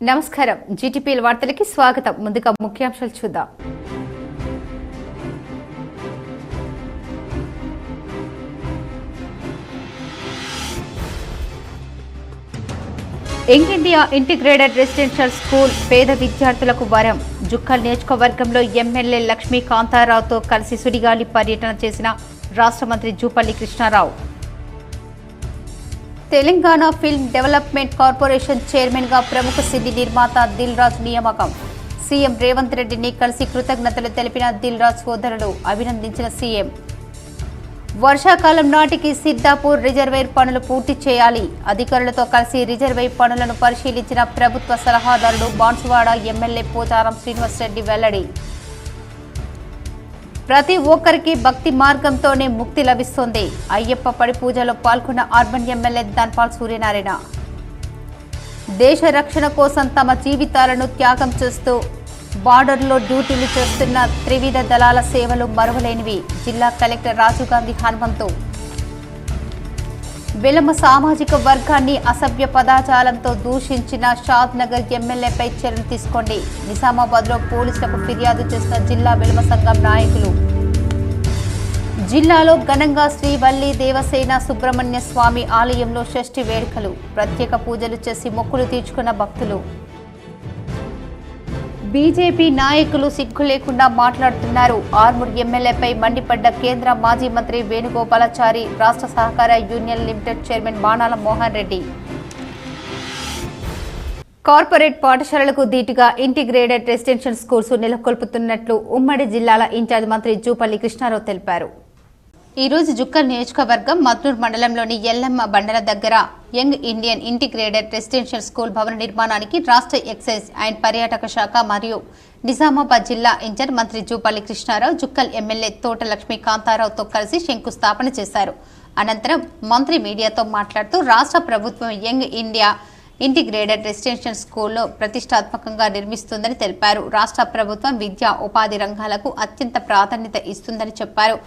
నమస్కారం జీటీపీఎల్ వార్తలకి స్వాగతం. ముందుగా ముఖ్యాంశాలు చూద్దాం. Young India integrated residential school పేద విద్యార్థులకు వరం. జుక్కల్ నియోజకవర్గంలో ఎమ్మెల్యే లక్ష్మీ కాంతారావుతో కలిసి సుడిగాలి పర్యటన చేసిన రాష్ట్ర మంత్రి Jupally Krishna Rao. Telangana film development corporation chairman గా ప్రముఖ సినీ నిర్మాత దిల్ రాజు నియామకం. సీఎం రేవంత్ రెడ్డిని కలిసి కృతజ్ఞతలు తెలిపిన దిల్ రాజు సోదరులు, అభినందించిన సీఎం. వర్షాకాలం నాటికి సిద్దాపూర్ రిజర్వేర్ పనులు పూర్తి చేయాలి. అధికారులతో కలిసి రిజర్వేర్ పనులను పరిశీలించిన ప్రభుత్వ సలహాదారుడు బాన్సువాడ ఎమ్మెల్యే పోచారం శ్రీనివాసరెడ్డి వెల్లడి. ప్రతి ఒక్కరికి భక్తి మార్గంతోనే ముక్తి లభిస్తోంది. అయ్యప్ప పడి పూజలో పాల్గొన్న అర్బన్ ఎమ్మెల్యే ధన్పాల్ సూర్యనారాయణ. దేశ రక్షణ కోసం తమ జీవితాలను త్యాగం చేస్తూ బార్డర్లో డ్యూటీలు చేస్తున్న త్రివిధ దళాల సేవలు మరువలేనివి. జిల్లా కలెక్టర్ రాజీవ్ గాంధీ హనుమంతు. విలమ సామాజిక వర్గాన్ని అసభ్య పదాజాలంతో దూషించిన షాద్ నగర్ ఎమ్మెల్యేపై చర్యలు తీసుకోండి. నిజామాబాద్ లో పోలీసులకు ఫిర్యాదు చేసిన జిల్లా విలమ సంఘం నాయకులు. జిల్లాలో ఘనంగా శ్రీ వల్లి దేవసేన సుబ్రహ్మణ్య స్వామి ఆలయంలో షష్ఠి వేడుకలు. ప్రత్యేక పూజలు చేసి మొక్కులు తీర్చుకున్న భక్తులు. బీజేపీ నాయకులు సిగ్గు లేకుండా మాట్లాడుతున్నారు. ఆర్మూర్ ఎమ్మెల్యేపై మండిపడ్డ కేంద్ర మాజీ మంత్రి వేణుగోపాలాచారి. రాష్ట్ర సహకార యూనియన్ లిమిటెడ్ చైర్మన్ బాణాల మోహన్ రెడ్డి. కార్పొరేట్ పాఠశాలలకు ధీటుగా ఇంటిగ్రేటెడ్ రెసిడెన్షియల్ స్కూల్స్ నెలకొల్పుతున్నట్లు ఉమ్మడి జిల్లాల ఇన్ఛార్జ్ మంత్రి జూపల్లి కృష్ణారావు తెలిపారు. ఈ రోజు జుక్కల్ నియోజకవర్గం మద్నూర్ మండలంలోని ఎల్లమ్మ బండల దగ్గర young Indian integrated residential school భవన నిర్మాణానికి రాష్ట్ర ఎక్సైజ్ అండ్ పర్యాటక శాఖ మరియు నిజామాబాద్ జిల్లా ఇన్ఛార్జ్ మంత్రి జూపల్లి కృష్ణారావు జుక్కల్ ఎమ్మెల్యే తోట లక్ష్మీ కాంతారావుతో కలిసి శంకుస్థాపన చేశారు. అనంతరం మంత్రి మీడియాతో మాట్లాడుతూ రాష్ట్ర ప్రభుత్వం యంగ్ ఇండియా ఇంటిగ్రేటెడ్ రెసిడెన్షియల్ స్కూల్లో ప్రతిష్టాత్మకంగా నిర్మిస్తుందని తెలిపారు. రాష్ట్ర ప్రభుత్వం విద్యా ఉపాధి రంగాలకు అత్యంత ప్రాధాన్యత ఇస్తుందని చెప్పారు.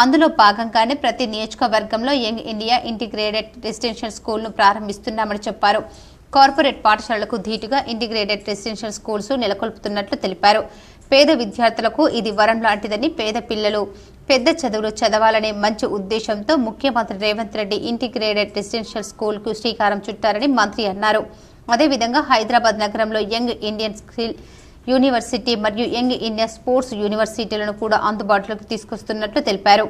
అందులో భాగంగానే ప్రతి నియోజకవర్గంలో యంగ్ ఇండియా ఇంటిగ్రేటెడ్ రెసిడెన్షియల్ స్కూల్ను ప్రారంభిస్తున్నామని చెప్పారు. కార్పొరేట్ పాఠశాలలకు ధీటుగా ఇంటిగ్రేటెడ్ రెసిడెన్షియల్ స్కూల్స్ నెలకొల్పుతున్నట్లు తెలిపారు. పేద విద్యార్థులకు ఇది వరం లాంటిదని, పేద పిల్లలు పెద్ద చదువులు చదవాలనే మంచి ఉద్దేశంతో ముఖ్యమంత్రి Revanth Reddy integrated residential school కు శ్రీకారం చుట్టారని మంత్రి అన్నారు. అదేవిధంగా హైదరాబాద్ నగరంలో యంగ్ ఇండియన్ స్కిల్ యూనివర్సిటీ మరియు యంగ్ ఇండియా స్పోర్ట్స్ యూనివర్సిటీలను కూడా అందుబాటులోకి తీసుకొస్తున్నట్లు తెలిపారు.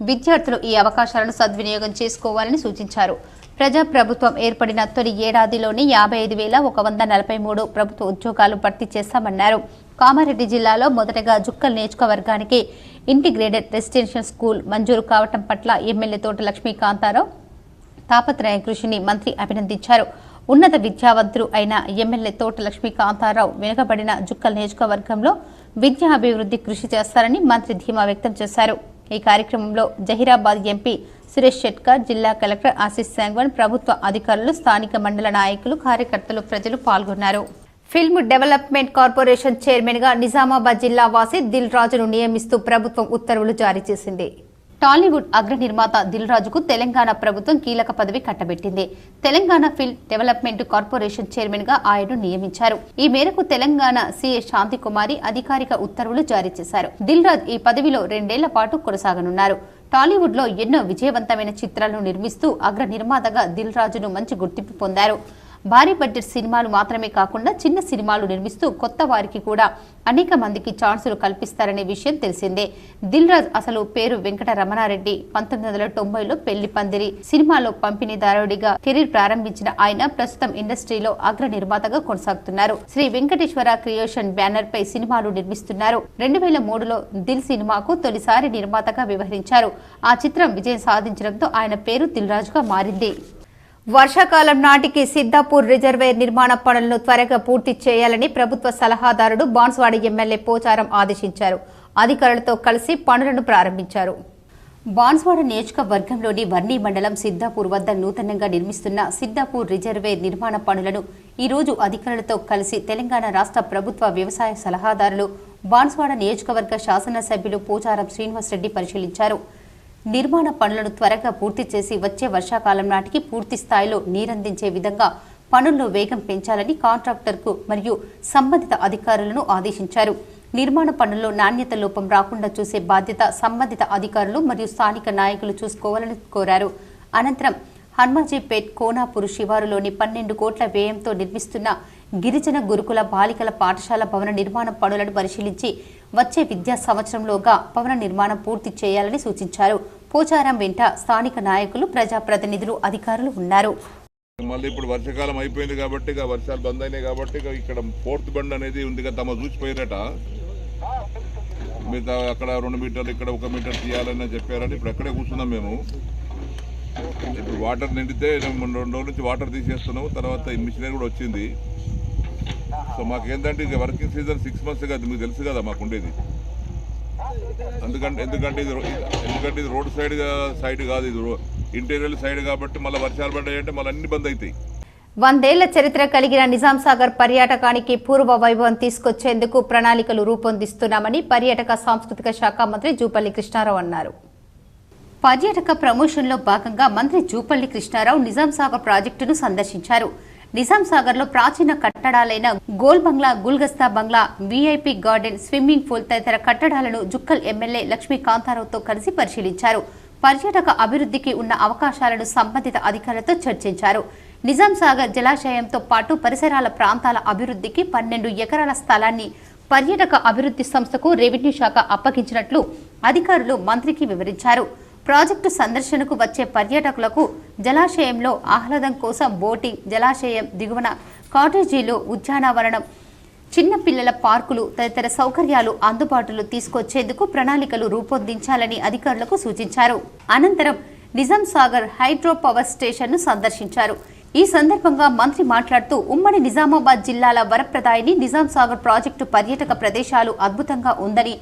విద్యార్థులు ఈ అవకాశాలను సద్వినియోగం చేసుకోవాలని సూచించారు. ప్రజాప్రభుత్వం ఏర్పడిన తొలి ఏడాదిలోని 55,143 ప్రభుత్వ ఉద్యోగాలు భర్తీ చేశామన్నారు. కామారెడ్డి జిల్లాలో మొదటగా జుక్కల్ నియోజకవర్గానికి ఇంటిగ్రేటెడ్ రెసిడెన్షియల్ స్కూల్ మంజూరు కావటం పట్ల ఎమ్మెల్యే తోట లక్ష్మీ కాంతారావు తాపత్రయ కృషిని మంత్రి అభినందించారు. ఉన్నత విద్యావంతులు అయిన ఎమ్మెల్యే తోట లక్ష్మీ కాంతారావు వెనుకబడిన జుక్కల్ నియోజకవర్గంలో విద్యా అభివృద్ధి కృషి చేస్తారని మంత్రి ధీమా వ్యక్తం చేశారు. ఈ కార్యక్రమంలో జహీరాబాద్ ఎంపీ సురేష్ షెట్కర్, జిల్లా కలెక్టర్ ఆశీష్ సాంగ్వాన్, ప్రభుత్వ అధికారులు, స్థానిక మండల నాయకులు, కార్యకర్తలు, ప్రజలు పాల్గొన్నారు. ఫిల్మ్ డెవలప్మెంట్ కార్పొరేషన్ చైర్మన్ గా నిజామాబాద్ జిల్లా వాసి దిల్ రాజును నియమిస్తూ ప్రభుత్వం ఉత్తర్వులు జారీ చేసింది. టాలీవుడ్ అగ్ర నిర్మాత దిల్ రాజుకు తెలంగాణ ప్రభుత్వం కీలక పదవి కట్టబెట్టింది. Telangana film development corporation chairman గా ఆయన్ను నియమించారు. ఈ మేరకు తెలంగాణ సీఏ శాంతికుమారి అధికారిక ఉత్తర్వులు జారీ చేశారు. దిల్ రాజు ఈ పదవిలో 2 ఏళ్ల పాటు కొనసాగనున్నారు. టాలీవుడ్ లో ఎన్నో విజయవంతమైన చిత్రాలను నిర్మిస్తూ అగ్ర నిర్మాతగా దిల్ రాజును మంచి గుర్తింపు పొందారు. భారీ బడ్జెట్ సినిమాలు మాత్రమే కాకుండా చిన్న సినిమాలు నిర్మిస్తూ కొత్త వారికి కూడా అనేక మందికి ఛాన్సులు కల్పిస్తారనే విషయం తెలిసిందే. దిల్ రాజు అసలు పేరు వెంకట రమణారెడ్డి. 1990లో పెళ్లి పందిరి సినిమాలో పంపిణీదారుడిగా కెరీర్ ప్రారంభించిన ఆయన ప్రస్తుతం ఇండస్ట్రీలో అగ్ర నిర్మాతగా కొనసాగుతున్నారు. శ్రీ వెంకటేశ్వర క్రియేషన్ బ్యానర్ పై సినిమాలు నిర్మిస్తున్నారు. 2003లో దిల్ సినిమాకు తొలిసారి నిర్మాతగా వ్యవహరించారు. ఆ చిత్రం విజయం సాధించడంతో ఆయన పేరు దిల్ రాజుగా మారింది. వర్షాకాలం నాటికి సిద్దాపూర్ రిజర్వేర్ నిర్మాణ పనులను త్వరగా పూర్తి చేయాలని ప్రభుత్వ సలహాదారుడు బాన్సువాడ ఎమ్మెల్యే పోచారం ఆదేశించారు. అధికారులతో కలిసి పనులను ప్రారంభించారు. బాన్సువాడ నియోజకవర్గంలోని వర్ణి మండలం సిద్దాపూర్ వద్ద నూతనంగా నిర్మిస్తున్న సిద్దాపూర్ రిజర్వేర్ నిర్మాణ పనులను ఈ రోజు అధికారులతో కలిసి తెలంగాణ రాష్ట్ర ప్రభుత్వ వ్యవసాయ సలహాదారులు బాన్సువాడ నియోజకవర్గ శాసనసభ్యులు పోచారం శ్రీనివాసరెడ్డి పరిశీలించారు. నిర్మాణ పనులను త్వరగా పూర్తి చేసి వచ్చే వర్షాకాలం నాటికి పూర్తి స్థాయిలో నీరందించే విధంగా పనుల్లో వేగం పెంచాలని కాంట్రాక్టర్కు మరియు సంబంధిత అధికారులను ఆదేశించారు. నిర్మాణ పనుల్లో నాణ్యత లోపం రాకుండా చూసే బాధ్యత సంబంధిత అధికారులు మరియు స్థానిక నాయకులు చూసుకోవాలని కోరారు. అనంతరం హన్మాజీపేట్ కోనాపూర్ శివారులోని 12 కోట్ల వ్యయంతో నిర్మిస్తున్న గిరిజన గురుకుల బాలికల పాఠశాల భవన నిర్మాణ పనులను పరిశీలించి వచ్చే విద్యా సంవత్సరంలోగా భవన నిర్మాణం పూర్తి చేయాలని సూచించారు. పోచారం వెంట స్థానిక నాయకులు, ప్రజాప్రతినిధులు, అధికారులు ఉన్నారు. మళ్ళీ ఇప్పుడు వర్షాకాలం అయిపోయింది కాబట్టి వర్షాలు బంద్ అయినాయి కాబట్టి ఇక్కడ 4th బండ్ అనేది ఉంది కదా, తమ చూసిపోయినట మీద అక్కడ 2 మీటర్లు ఇక్కడ 1 మీటర్ తీయాలని చెప్పారని ఇప్పుడు అక్కడే కూర్చున్నాం మేము. ఇప్పుడు వాటర్ నిండితే 2 రోజుల నుంచి వాటర్ తీసేస్తున్నాము. తర్వాత మిషనరీ కూడా వచ్చింది. సో మాకేంటంటే ఇక వర్కింగ్ సీజన్ 6 months కదా, మీకు తెలుసు కదా మాకు ఉండేది. ఎందుకంటే ఇది రోడ్ సైడ్ కాదు, ఇది ఇంటీరియర్ సైడ్ కాబట్టి మళ్ళీ వర్షాలు పడ్డాయంటే మళ్ళీ అన్ని బంద్ అవుతాయి. 100 ఏళ్ల చరిత్ర కలిగిన నిజాం సాగర్ పర్యాటకానికి పూర్వ వైభవం తీసుకొచ్చేందుకు ప్రణాళికలు రూపొందిస్తున్నామని పర్యాటక సాంస్కృతిక శాఖ మంత్రి జూపల్లి కృష్ణారావు అన్నారు. పర్యాటక ప్రమోషన్లో భాగంగా మంత్రి జూపల్లి కృష్ణారావు నిజాం సాగర్ ప్రాజెక్టును సందర్శించారు. నిజాం సాగర్ లో ప్రాచీన కట్టడాలైన గోల్ బంగ్లా, గుల్గస్తా బంగ్లా, వీఐపీ గార్డెన్, స్విమ్మింగ్ పూల్ తదితర కట్టడాలను జుక్కల్ ఎమ్మెల్యే లక్ష్మీకాంతారావుతో కలిసి పరిశీలించారు. పర్యాటక అభివృద్ధికి ఉన్న అవకాశాలను సంబంధిత అధికారులతో చర్చించారు. నిజాం సాగర్ జలాశయంతో పాటు పరిసరాల ప్రాంతాల అభివృద్ధికి 12 ఎకరాల స్థలాన్ని పర్యాటక అభివృద్ధి సంస్థకు రెవెన్యూ శాఖ అప్పగించినట్లు అధికారులు మంత్రికి వివరించారు. ప్రాజెక్టు సందర్శనకు వచ్చే పర్యాటకులకు జలాశయంలో ఆహ్లాదం కోసం బోటింగ్, జలాశయం దిగువన కాటేజీలు, ఉద్యానవనం, చిన్నపిల్లల పార్కులు తదితర సౌకర్యాలు అందుబాటులో తీసుకొచ్చేందుకు ప్రణాళికలు రూపొందించాలని అధికారులకు సూచించారు. అనంతరం Nizam Sagar hydro power station ను సందర్శించారు. ఈ సందర్భంగా మంత్రి మాట్లాడుతూ ఉమ్మడి నిజామాబాద్ జిల్లాల వరప్రదాయిని నిజాం సాగర్ ప్రాజెక్టు పర్యాటక ప్రదేశాలు అద్భుతంగా ఉందని,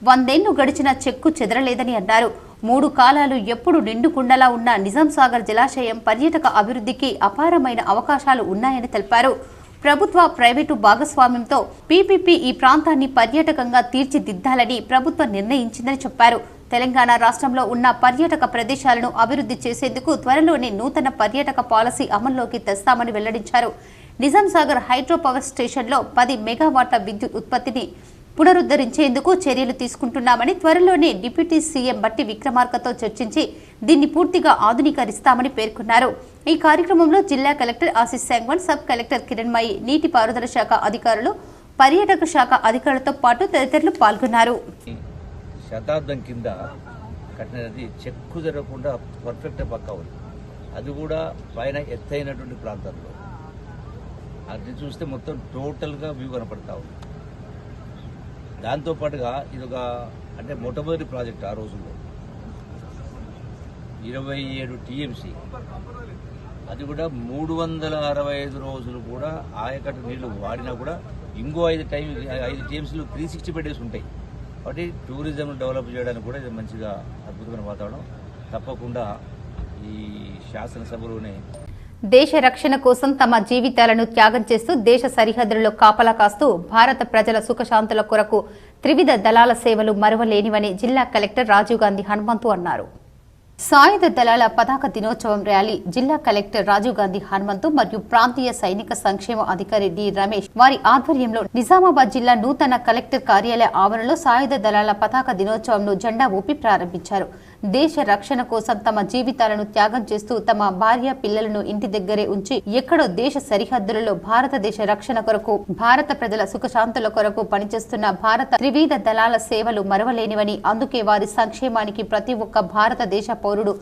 100 ఏళ్లు గడిచిన చెక్కు చెదరలేదని అన్నారు. 3 కాలాలు ఎప్పుడు నిండుకుండలా ఉన్న నిజాం సాగర్ జలాశయం పర్యాటక అభివృద్ధికి అపారమైన అవకాశాలు ఉన్నాయని తెలిపారు. ప్రభుత్వ, ప్రైవేటు భాగస్వామ్యంతో పీపీపీ ఈ ప్రాంతాన్ని పర్యాటకంగా తీర్చిదిద్దాలని ప్రభుత్వం నిర్ణయించిందని చెప్పారు. తెలంగాణ రాష్ట్రంలో ఉన్న పర్యాటక ప్రదేశాలను అభివృద్ధి చేసేందుకు త్వరలోనే నూతన పర్యాటక పాలసీ అమల్లోకి తెస్తామని వెల్లడించారు. నిజాం సాగర్ హైడ్రో పవర్ స్టేషన్లో 10 మెగావాట్ల విద్యుత్ ఉత్పత్తిని పునరుద్ధరించేందుకు చర్యలు తీసుకుంటున్నామని, త్వరలోనే డిప్యూటీ సీఎం బట్టి విక్రమార్కతో చర్చించి దీన్ని పూర్తిగా ఆధునీకరిస్తామని పేర్కొన్నారు. ఈ కార్యక్రమంలో జిల్లా collector Ashish Sangwan, sub collector Kiranmayi, నీటిపారుదల శాఖ అధికారులు, పర్యాటక శాఖ అధికారులతో పాటు తదితరులు పాల్గొన్నారు. శతాబ్దం కింద కట్టినది చెక్కు జరగకుండా పర్ఫెక్ట్ పక్కా ఉంది. అది కూడా పైన ఎత్తైనటువంటి ప్రాంతాల్లో అది చూస్తే మొత్తం టోటల్గా వ్యూ కనపడతా ఉంది. దాంతోపాటుగా ఇదొక అంటే మొట్టమొదటి ప్రాజెక్ట్ ఆ రోజుల్లో 27 టీఎంసీ, అది కూడా 365 రోజులు కూడా ఆయకట్టు నీళ్లు వాడినా కూడా ఇంకో 5 టీఎంసీలు 360 డేస్ ఉంటాయి. కాబట్టి టూరిజం డెవలప్ చేయడానికి కూడా ఇది మంచిగా అద్భుతమైన వాతావరణం. తప్పకుండా ఈ శాసనసభలోనే దేశ రక్షణ కోసం తమ జీవితాలను త్యాగం చేస్తూ దేశ సరిహద్దులలో కాపలా కాస్తూ భారత ప్రజల సుఖశాంతుల కొరకు త్రివిధ దళాల సేవలు మరువలేనివని జిల్లా కలెక్టర్ రాజీవ్ గాంధీ హనుమంతు అన్నారు. సాయుధ దళాల పతాక దినోత్సవం ర్యాలీ జిల్లా కలెక్టర్ రాజీవ్ గాంధీ హనుమంతు మరియు ప్రాంతీయ సైనిక సంక్షేమ అధికారి డి రమేష్ వారి ఆధ్వర్యంలో నిజామాబాద్ జిల్లా నూతన కలెక్టర్ కార్యాలయ ఆవరణలో సాయుధ దళాల పతాక దినోత్సవంను జెండా ఊపి ప్రారంభించారు. దేశ రక్షణ కోసం తమ జీవితాలను త్యాగం చేస్తూ తమ భార్య పిల్లలను ఇంటి దగ్గరే ఉంచి ఎక్కడో దేశ సరిహద్దులలో భారతదేశ రక్షణ కొరకు, భారత ప్రజల సుఖశాంతుల కొరకు పనిచేస్తున్న భారత త్రివిధ దళాల సేవలు మరవలేనివని, అందుకే వారి సంక్షేమానికి ప్రతి ఒక్క భారతదేశ పౌరుడు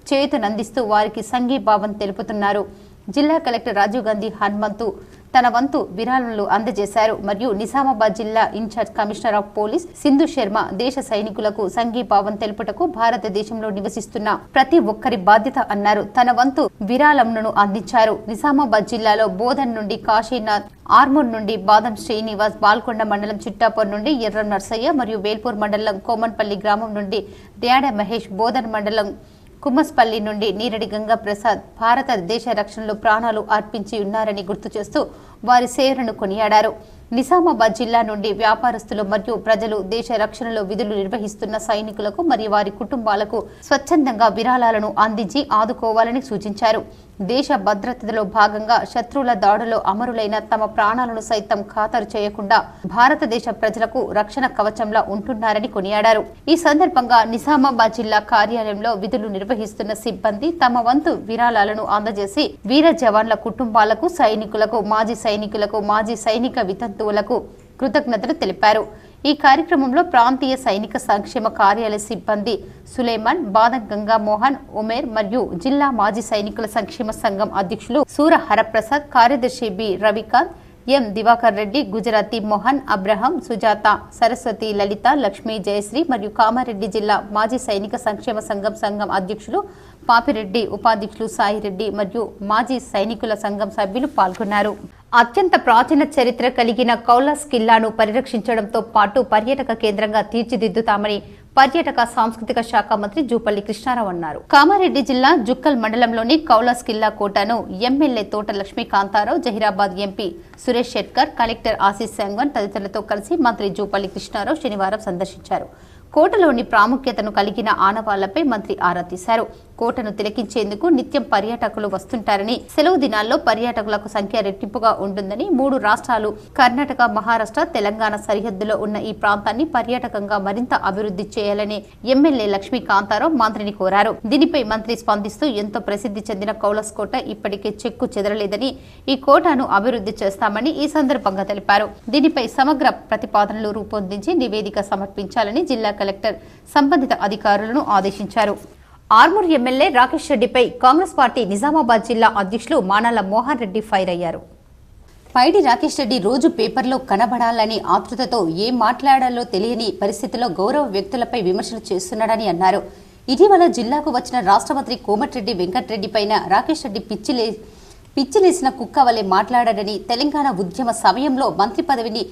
చేతునందిస్తూ వారికి సంఘీభావం తెలుపుతున్నారు. జిల్లా కలెక్టర్ రాజీవ్ గాంధీ హనుమంతు తన వంతు విరాళాలు అందజేశారు. మరియు నిజామాబాద్ జిల్లా incharge commissioner of police Sindhu Sharma దేశ సైనికులకు సంఘీభావం తెలుపుటకు భారతదేశంలో నివసిస్తున్న ప్రతి ఒక్కరి బాధ్యత అన్నారు. తన వంతు విరాళంను అందించారు. నిజామాబాద్ జిల్లాలో బోధన్ నుండి కాశీనాథ్, ఆర్మూర్ నుండి బాదం శ్రీనివాస్, బాల్కొండ మండలం చిట్టాపూర్ నుండి ఎర్రం నర్సయ్య మరియు వేల్పూర్ మండలం కోమన్పల్లి గ్రామం నుండి ర్యాడ మహేష్, బోధన్ మండలం కుమ్మస్పల్లి నుండి నీరడి గంగా ప్రసాద్ భారతదేశ రక్షణలో ప్రాణాలు అర్పించి ఉన్నారని గుర్తు చేస్తూ వారి సేవలను కొనియాడారు. నిజామాబాద్ జిల్లా నుండి వ్యాపారస్తులు మరియు ప్రజలు దేశ రక్షణలో విధులు నిర్వహిస్తున్న సైనికులకు మరియు వారి కుటుంబాలకు స్వచ్ఛందంగా విరాళాలను అందించి ఆదుకోవాలని సూచించారు. దేశ భద్రతలో భాగంగా శత్రువుల దాడులో అమరులైన తమ ప్రాణాలను సైతం ఖాతరు చేయకుండా భారతదేశ ప్రజలకు రక్షణ కవచంలా ఉంటున్నారని కొనియాడారు. ఈ సందర్భంగా నిజామాబాద్ జిల్లా కార్యాలయంలో విధులు నిర్వహిస్తున్న సిబ్బంది తమ వంతు విరాళాలను అందజేసి వీర జవాన్ల కుటుంబాలకు, సైనికులకు, మాజీ సైనిక వితంతువులకు కృతజ్ఞతలు తెలిపారు. ఈ కార్యక్రమంలో ప్రాంతీయ సైనిక సంక్షేమ కార్యాలయ సిబ్బంది సులేమాన్, బాదం గంగా మోహన్, ఉమేర్ మరియు జిల్లా మాజీ సైనికుల సంక్షేమ సంఘం అధ్యక్షులు సూర హరప్రసాద్, కార్యదర్శి బి రవికాంత్, ఎం దివాకర్ రెడ్డి, గుజరాతీ మోహన్, అబ్రహం, సుజాత, సరస్వతి, లలిత, లక్ష్మీ, జయశ్రీ మరియు కామారెడ్డి జిల్లా మాజీ సైనిక సంక్షేమ సంఘం అధ్యక్షులు పాపిరెడ్డి, ఉపాధ్యక్షులు సాయిరెడ్డి మరియు మాజీ సైనికుల సంఘం సభ్యులు పాల్గొన్నారు. అత్యంత ప్రాచీన చరిత్ర కలిగిన కౌలాస్ కిల్లాను పరిరక్షించడంతో పాటు పర్యాటక కేంద్రంగా తీర్చిదిద్దుతామని పర్యాటక సాంస్కృతిక శాఖ మంత్రి జూపల్లి కృష్ణారావు అన్నారు. కామారెడ్డి జిల్లా జుక్కల్ మండలంలోని కౌలాస్ కిల్లా కోటను ఎమ్మెల్యే తోట లక్ష్మీకాంతారావు, జహీరాబాద్ ఎంపీ సురేష్ షెట్కర్, కలెక్టర్ ఆశీస్ సంగన్ తదితరులతో కలిసి మంత్రి జూపల్లి కృష్ణారావు శనివారం సందర్శించారు. కోటలోని ప్రాముఖ్యతను కలిగిన ఆనవాళ్లపై మంత్రి ఆరా తీశారు. కోటను తిలకించేందుకు నిత్యం పర్యాటకులు వస్తుంటారని, సెలవు దినాల్లో పర్యాటకులకు సంఖ్య రెట్టింపుగా ఉంటుందని, 3 రాష్ట్రాలు కర్ణాటక, మహారాష్ట్ర, తెలంగాణ సరిహద్దులో ఉన్న ఈ ప్రాంతాన్ని పర్యాటకంగా మరింత అభివృద్ధి చేయాలని ఎమ్మెల్యే లక్ష్మీకాంతారావు మంత్రిని కోరారు. దీనిపై మంత్రి స్పందిస్తూ ఎంతో ప్రసిద్ధి చెందిన కౌలాస్ కోట ఇప్పటికే చెక్కు చెదరలేదని, ఈ కోటను అభివృద్ధి చేస్తామని ఈ సందర్భంగా తెలిపారు. దీనిపై సమగ్ర ప్రతిపాదనలు రూపొందించి నివేదిక సమర్పించాలని జిల్లా కలెక్టర్ సంబంధిత అధికారులను ఆదేశించారు. ఆర్మూర్ ఎమ్మెల్యే రాకేష్ రెడ్డిపై కాంగ్రెస్ పార్టీ నిజామాబాద్ జిల్లా అధ్యక్షులు మానాల మోహన్ రెడ్డి ఫైర్ అయ్యారు. పైడి రాకేష్ రెడ్డి రోజు పేపర్లో కనబడాలని ఆతృతతో ఏం మాట్లాడాలో తెలియని పరిస్థితిలో గౌరవ వ్యక్తులపై విమర్శలు చేస్తున్నాడని అన్నారు. ఇటీవల జిల్లాకు వచ్చిన రాష్ట్ర మంత్రి కోమటిరెడ్డి వెంకటరెడ్డి పైన రాకేష్ రెడ్డి పిచ్చిలేసిన కుక్క వలె మాట్లాడాడని, తెలంగాణ ఉద్యమ సమయంలో మంత్రి పదవిని,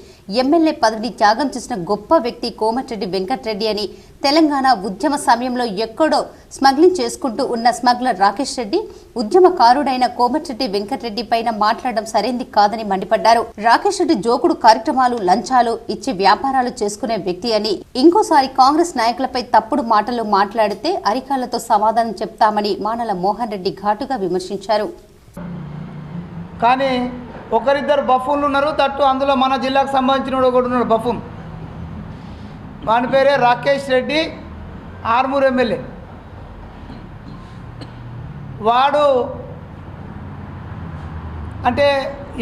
ఎమ్మెల్యే పదవిని త్యాగం చేసిన గొప్ప వ్యక్తి కోమటిరెడ్డి వెంకటరెడ్డి అని, తెలంగాణ ఉద్యమ సమయంలో ఎక్కడో స్మగ్లింగ్ చేసుకుంటూ ఉన్న స్మగ్లర్ రాకేష్ రెడ్డి ఉద్యమకారుడైన కోమటిరెడ్డి వెంకటరెడ్డి పైన మాట్లాడడం సరైంది కాదని మండిపడ్డారు. రాకేష్ రెడ్డి జోకుడు కార్యక్రమాలు, లంచాలు ఇచ్చి వ్యాపారాలు చేసుకునే వ్యక్తి అని, ఇంకోసారి కాంగ్రెస్ నాయకులపై తప్పుడు మాటలు మాట్లాడితే అరికాళ్లతో సమాధానం చెప్తామని మానాల మోహన్ రెడ్డి ఘాటుగా విమర్శించారు. కానీ ఒకరిద్దరు బఫూన్లు ఉన్నారు. తట్టు అందులో మన జిల్లాకు సంబంధించిన ఒకడు ఉన్నాడు బఫూన్. వాని పేరే రాకేష్ రెడ్డి, ఆర్మూర్ ఎమ్మెల్యే. వాడు అంటే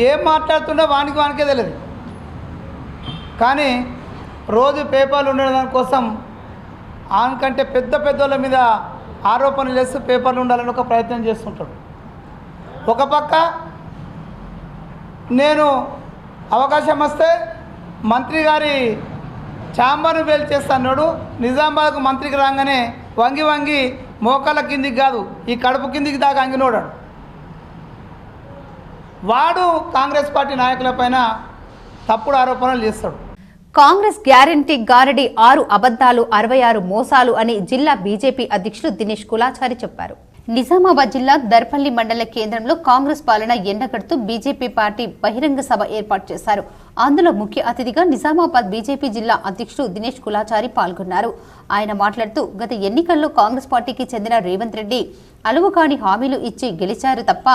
ఏం మాట్లాడుతుండో వానికే తెలియదు. కానీ రోజు పేపర్లు ఉండడం కోసం ఆనకంటే పెద్దోళ్ళ మీద ఆరోపణలు చేస్తూ పేపర్లు ఉండాలని ఒక ప్రయత్నం చేస్తుంటాడు. ఒక పక్క నేను అవకాశం వస్తే మంత్రి గారి ఛాంబర్ను పేల్చేస్తాడు. నిజామాబాద్కు మంత్రికి రాగానే వంగి మోకాళ్ళ కిందికి కాదు, ఈ కడుపు కిందికి దాకా అంగినోడాడు. వాడు కాంగ్రెస్ పార్టీ నాయకులపైన తప్పుడు ఆరోపణలు చేస్తాడు. కాంగ్రెస్ గ్యారంటీ గారడి 6 అబద్దాలు 66 మోసాలు అని జిల్లా బీజేపీ అధ్యక్షులు దినేష్ కులాచారి చెప్పారు. నిజామాబాద్ జిల్లా దర్పల్లి మండల కేంద్రంలో కాంగ్రెస్ పాలన ఎండగడుతూ బీజేపీ పార్టీ బహిరంగ సభ ఏర్పాటు చేశారు. అందులో ముఖ్య అతిథిగా నిజామాబాద్ బీజేపీ జిల్లా అధ్యక్షుడు దినేష్ కులాచారి పాల్గొన్నారు. ఆయన మాట్లాడుతూ గత ఎన్నికల్లో కాంగ్రెస్ పార్టీకి చెందిన రేవంత్ రెడ్డి అలువుకాని హామీలు ఇచ్చి గెలిచారు తప్ప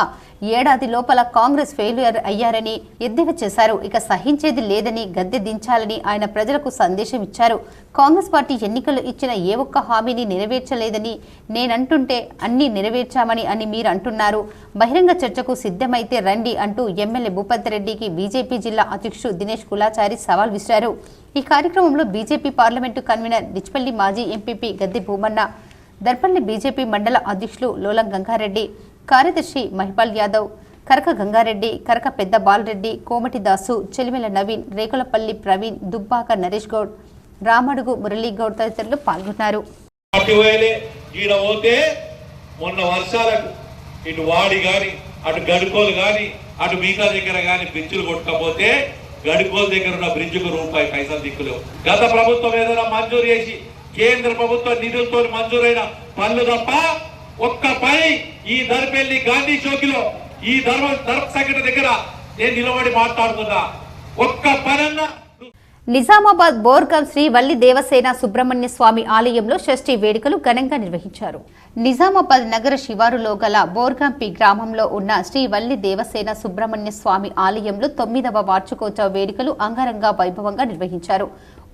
ఏడాది లోపల కాంగ్రెస్ ఫెయిల్యూర్ అయ్యారని ఎద్దేవా చేశారు. ఇక సహించేది లేదని, గద్దె దించాలని ఆయన ప్రజలకు సందేశం ఇచ్చారు. కాంగ్రెస్ పార్టీ ఎన్నికలు ఇచ్చిన ఏ ఒక్క హామీని నెరవేర్చలేదని నేనంటుంటే అన్ని నెరవేర్చామని అని మీరు అంటున్నారు. బహిరంగ చర్చకు సిద్ధమైతే రండి అంటూ ఎమ్మెల్యే భూపతి రెడ్డికి బీజేపీ జిల్లా అధ్యక్షుడు దినేష్ కులాచారి సవాల్ విసిరారు. ఈ కార్యక్రమంలో బీజేపీ పార్లమెంటు కన్వీనర్ డిచ్పల్లి మాజీ ఎంపీపీ గద్దె భూమన్న, దర్పల్లి బీజేపీ మండల అధ్యక్షులు లోలం గంగారెడ్డి, కార్యదర్శి మహిపాల్ యాదవ్, కరక గంగారెడ్డి, కరక పెద్ద బాలరెడ్డి, కోమటి దాసు, చెలిమెల నవీన్, రేకులపల్లి ప్రవీణ్, దుబ్బాక నరేష్ గౌడ్, రామడుగు మురళీగౌడ్ తదితరులు పాల్గొన్నారు. మొన్న వర్షాలకు ఇటు వాడి గాని, అటు గడుకోలు గాని, అటు మిగతా దగ్గర గాని బ్రిడ్జిలు కొట్టకపోతే గడుకోలు దగ్గర ఉన్న బ్రిడ్జికు రూపాయి పైసలు దిక్కులేవు. గత ప్రభుత్వం ఏదైనా మంజూరు చేసి కేంద్ర ప్రభుత్వ నిధులతో మంజూరైన పనులు తప్ప ఒక్క పని ఈ దర్పల్లి గాంధీ చౌకిలో ఈ ధర్మ సంఘటన దగ్గర నేను నిలబడి మాట్లాడుతున్నా. ఒక్క పనన్నా నిజామాబాద్ బోర్గం శ్రీ వల్లి దేవసేన సుబ్రహ్మణ్య స్వామి ఆలయంలో షష్ఠి వేడుకలు ఘనంగా నిర్వహించారు. నిజామాబాద్ నగర శివారులో గల బోర్గంపి గ్రామంలో ఉన్న శ్రీ వల్లి దేవసేన సుబ్రహ్మణ్య స్వామి ఆలయంలో 9వ వార్షికోత్సవ వేడుకలు అంగరంగ వైభవంగా నిర్వహించారు.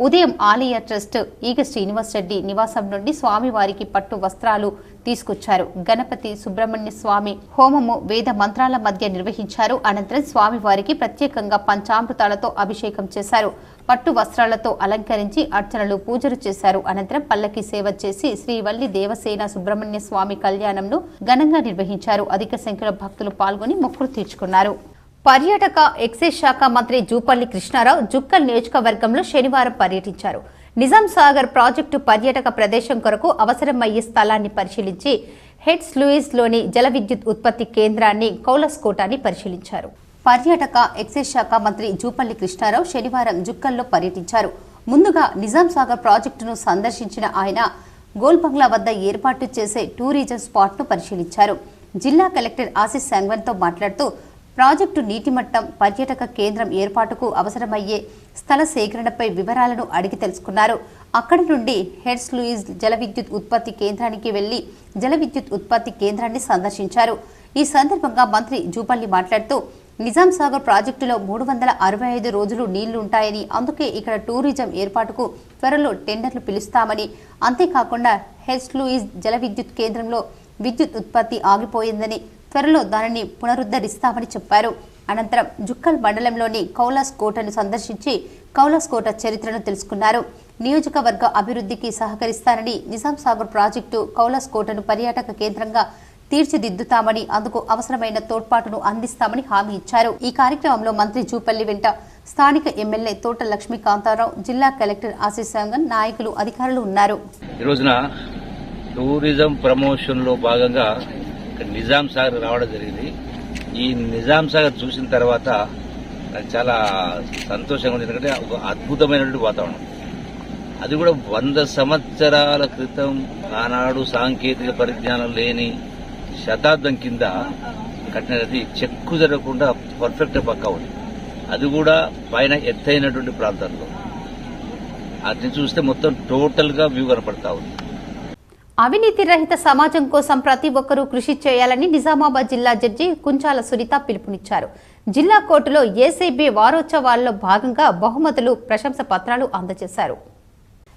ఉదయం ఆలయ ట్రస్ట్ ఈగ శ్రీనివాస్ రెడ్డి నివాసం నుండి స్వామివారికి పట్టు వస్త్రాలు తీసుకొచ్చారు. గణపతి సుబ్రహ్మణ్య స్వామి హోమము వేద మంత్రాల మధ్య నిర్వహించారు. అనంతరం స్వామివారికి ప్రత్యేకంగా పంచామృతాలతో అభిషేకం చేశారు. పట్టు వస్త్రాలతో అలంకరించి అర్చనలు పూజలు చేశారు. అనంతరం పల్లకి సేవ చేసి శ్రీవల్లి దేవసేన సుబ్రహ్మణ్య స్వామి కళ్యాణంను ఘనంగా నిర్వహించారు. అధిక సంఖ్యలో భక్తులు పాల్గొని మొక్కులు తీర్చుకున్నారు. పర్యాటక ఎక్సైజ్ శాఖ మంత్రి జూపల్లి కృష్ణారావు జుక్కల్ నియోజకవర్గంలో శనివారం పర్యటించారు. నిజాం సాగర్ ప్రాజెక్టు పర్యాటక ప్రదేశం కొరకు అవసరమయ్యే స్థలాన్ని పరిశీలించి హెడ్స్ లూయిస్ లోని జల విద్యుత్ ఉత్పత్తి కేంద్రాన్ని కౌలస్కోటాన్ని పరిశీలించారు. పర్యాటక ఎక్సైజ్ శాఖ మంత్రి జూపల్లి కృష్ణారావు శనివారం జుక్కల్లో పర్యటించారు. ముందుగా నిజాం సాగర్ ప్రాజెక్టును సందర్శించిన ఆయన గోల్బంగ్లా వద్ద ఏర్పాటు చేసే టూరిజం స్పాట్ను పరిశీలించారు. జిల్లా కలెక్టర్ ఆశీస్ సంగ్వన్తో మాట్లాడుతూ ప్రాజెక్టు నీటిమట్టం, పర్యాటక కేంద్రం ఏర్పాటుకు అవసరమయ్యే స్థల సేకరణపై వివరాలను అడిగి తెలుసుకున్నారు. అక్కడి నుండి హెడ్స్ లూయిస్ జల విద్యుత్ ఉత్పత్తి కేంద్రానికి వెళ్లి జల విద్యుత్ ఉత్పత్తి కేంద్రాన్ని సందర్శించారు. ఈ సందర్భంగా మంత్రి జూపల్లి మాట్లాడుతూ నిజాం సాగర్ ప్రాజెక్టులో 365 రోజులు నీళ్లు ఉంటాయని, అందుకే ఇక్కడ టూరిజం ఏర్పాటుకు త్వరలో టెండర్లు పిలుస్తామని, అంతేకాకుండా హెడ్స్ లూయిస్ జల విద్యుత్ కేంద్రంలో విద్యుత్ ఉత్పత్తి ఆగిపోయిందని, త్వరలో దానిని పునరుద్ధరిస్తామని చెప్పారు. అనంతరం జుక్కల్ మండలంలోని కౌలాస్ కోటను సందర్శించి కౌలాస్ కోట చరిత్రను తెలుసుకున్నారు. నియోజకవర్గ అభివృద్ధికి సహకరిస్తానని, నిజాం సాగర్ ప్రాజెక్టు కౌలాస్ కోటను పర్యాటక కేంద్రంగా తీర్చిదిద్దుతామని, అందుకు అవసరమైన తోడ్పాటును అందిస్తామని హామీ ఇచ్చారు. ఈ కార్యక్రమంలో మంత్రి జూపల్లి వెంట స్థానిక ఎమ్మెల్యే తోట లక్ష్మీకాంతారావు, జిల్లా కలెక్టర్ ఆశీస్ సంగన్, నాయకులు, అధికారులు ఉన్నారు. ఈ రోజున టూరిజం ప్రమోషన్ లో భాగంగా నిజాం సాగర్ రావడం జరిగింది. ఈ నిజాం సాగర్ చూసిన తర్వాత నాకు చాలా సంతోషంగా ఉంది. ఎందుకంటే ఒక అద్భుతమైనటువంటి వాతావరణం, అది కూడా 100 సంవత్సరాల క్రితం ఆనాడు సాంకేతిక పరిజ్ఞానం లేని శతాబ్దం కింద కట్టినది, చెక్కు జరగకుండా పర్ఫెక్ట్ పక్కా ఉంది. అది కూడా పైన ఎత్తైనటువంటి ప్రాంతాల్లో అది చూస్తే మొత్తం టోటల్ గా వ్యూ కనపడతా ఉంది. అవినీతి రహిత సమాజం కోసం ప్రతి ఒక్కరూ కృషి చేయాలని నిజామాబాద్ జిల్లా జడ్జి కుంచాల సునీత పిలుపునిచ్చారు. జిల్లా కోర్టులో ఏసీబీ వారోత్సవాల్లో భాగంగా బహుమతులు, ప్రశంస పత్రాలు అందజేశారు.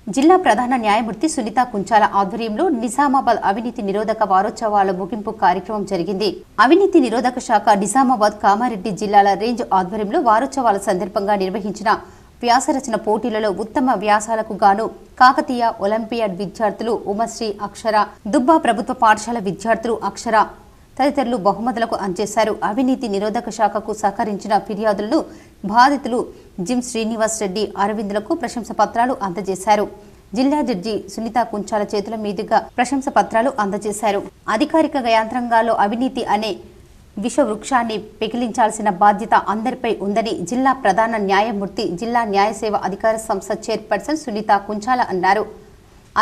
జిల్లా ప్రధాన న్యాయమూర్తి సునీత కుంచాల ఆధ్వర్యంలో నిజామాబాద్ అవినీతి నిరోధక వారోత్సవాల ముగింపు కార్యక్రమం జరిగింది. అవినీతి నిరోధక శాఖ నిజామాబాద్, కామారెడ్డి జిల్లాల రేంజ్ ఆధ్వర్యంలో వారోత్సవాల సందర్భంగా నిర్వహించిన వ్యాసరచన పోటీలలో ఉత్తమ వ్యాసాలకు గాను కాకతీయ ఒలింపియాడ్ విద్యార్థులు ఉమశ్రీ, అక్షర, దుబ్బా ప్రభుత్వ పాఠశాల విద్యార్థులు అక్షర తదితరులు బహుమతులకు అందజేశారు. అవినీతి నిరోధక శాఖకు సహకరించిన ఫిర్యాదులను బాధితులు జిమ్ శ్రీనివాస్ రెడ్డి, అరవింద్లకు ప్రశంస పత్రాలు అందజేశారు. జిల్లా జడ్జి సునీత కుంచాల చేతుల మీదుగా ప్రశంస పత్రాలు అందజేశారు. అధికారిక యంత్రాంగాల్లో అవినీతి అనే విషవృక్షాన్ని పెకిలించాల్సిన బాధ్యత అందరిపై ఉందని జిల్లా ప్రధాన న్యాయమూర్తి, జిల్లా న్యాయసేవ అధికార సంస్థ చైర్పర్సన్ సునీత కుంచాల అన్నారు.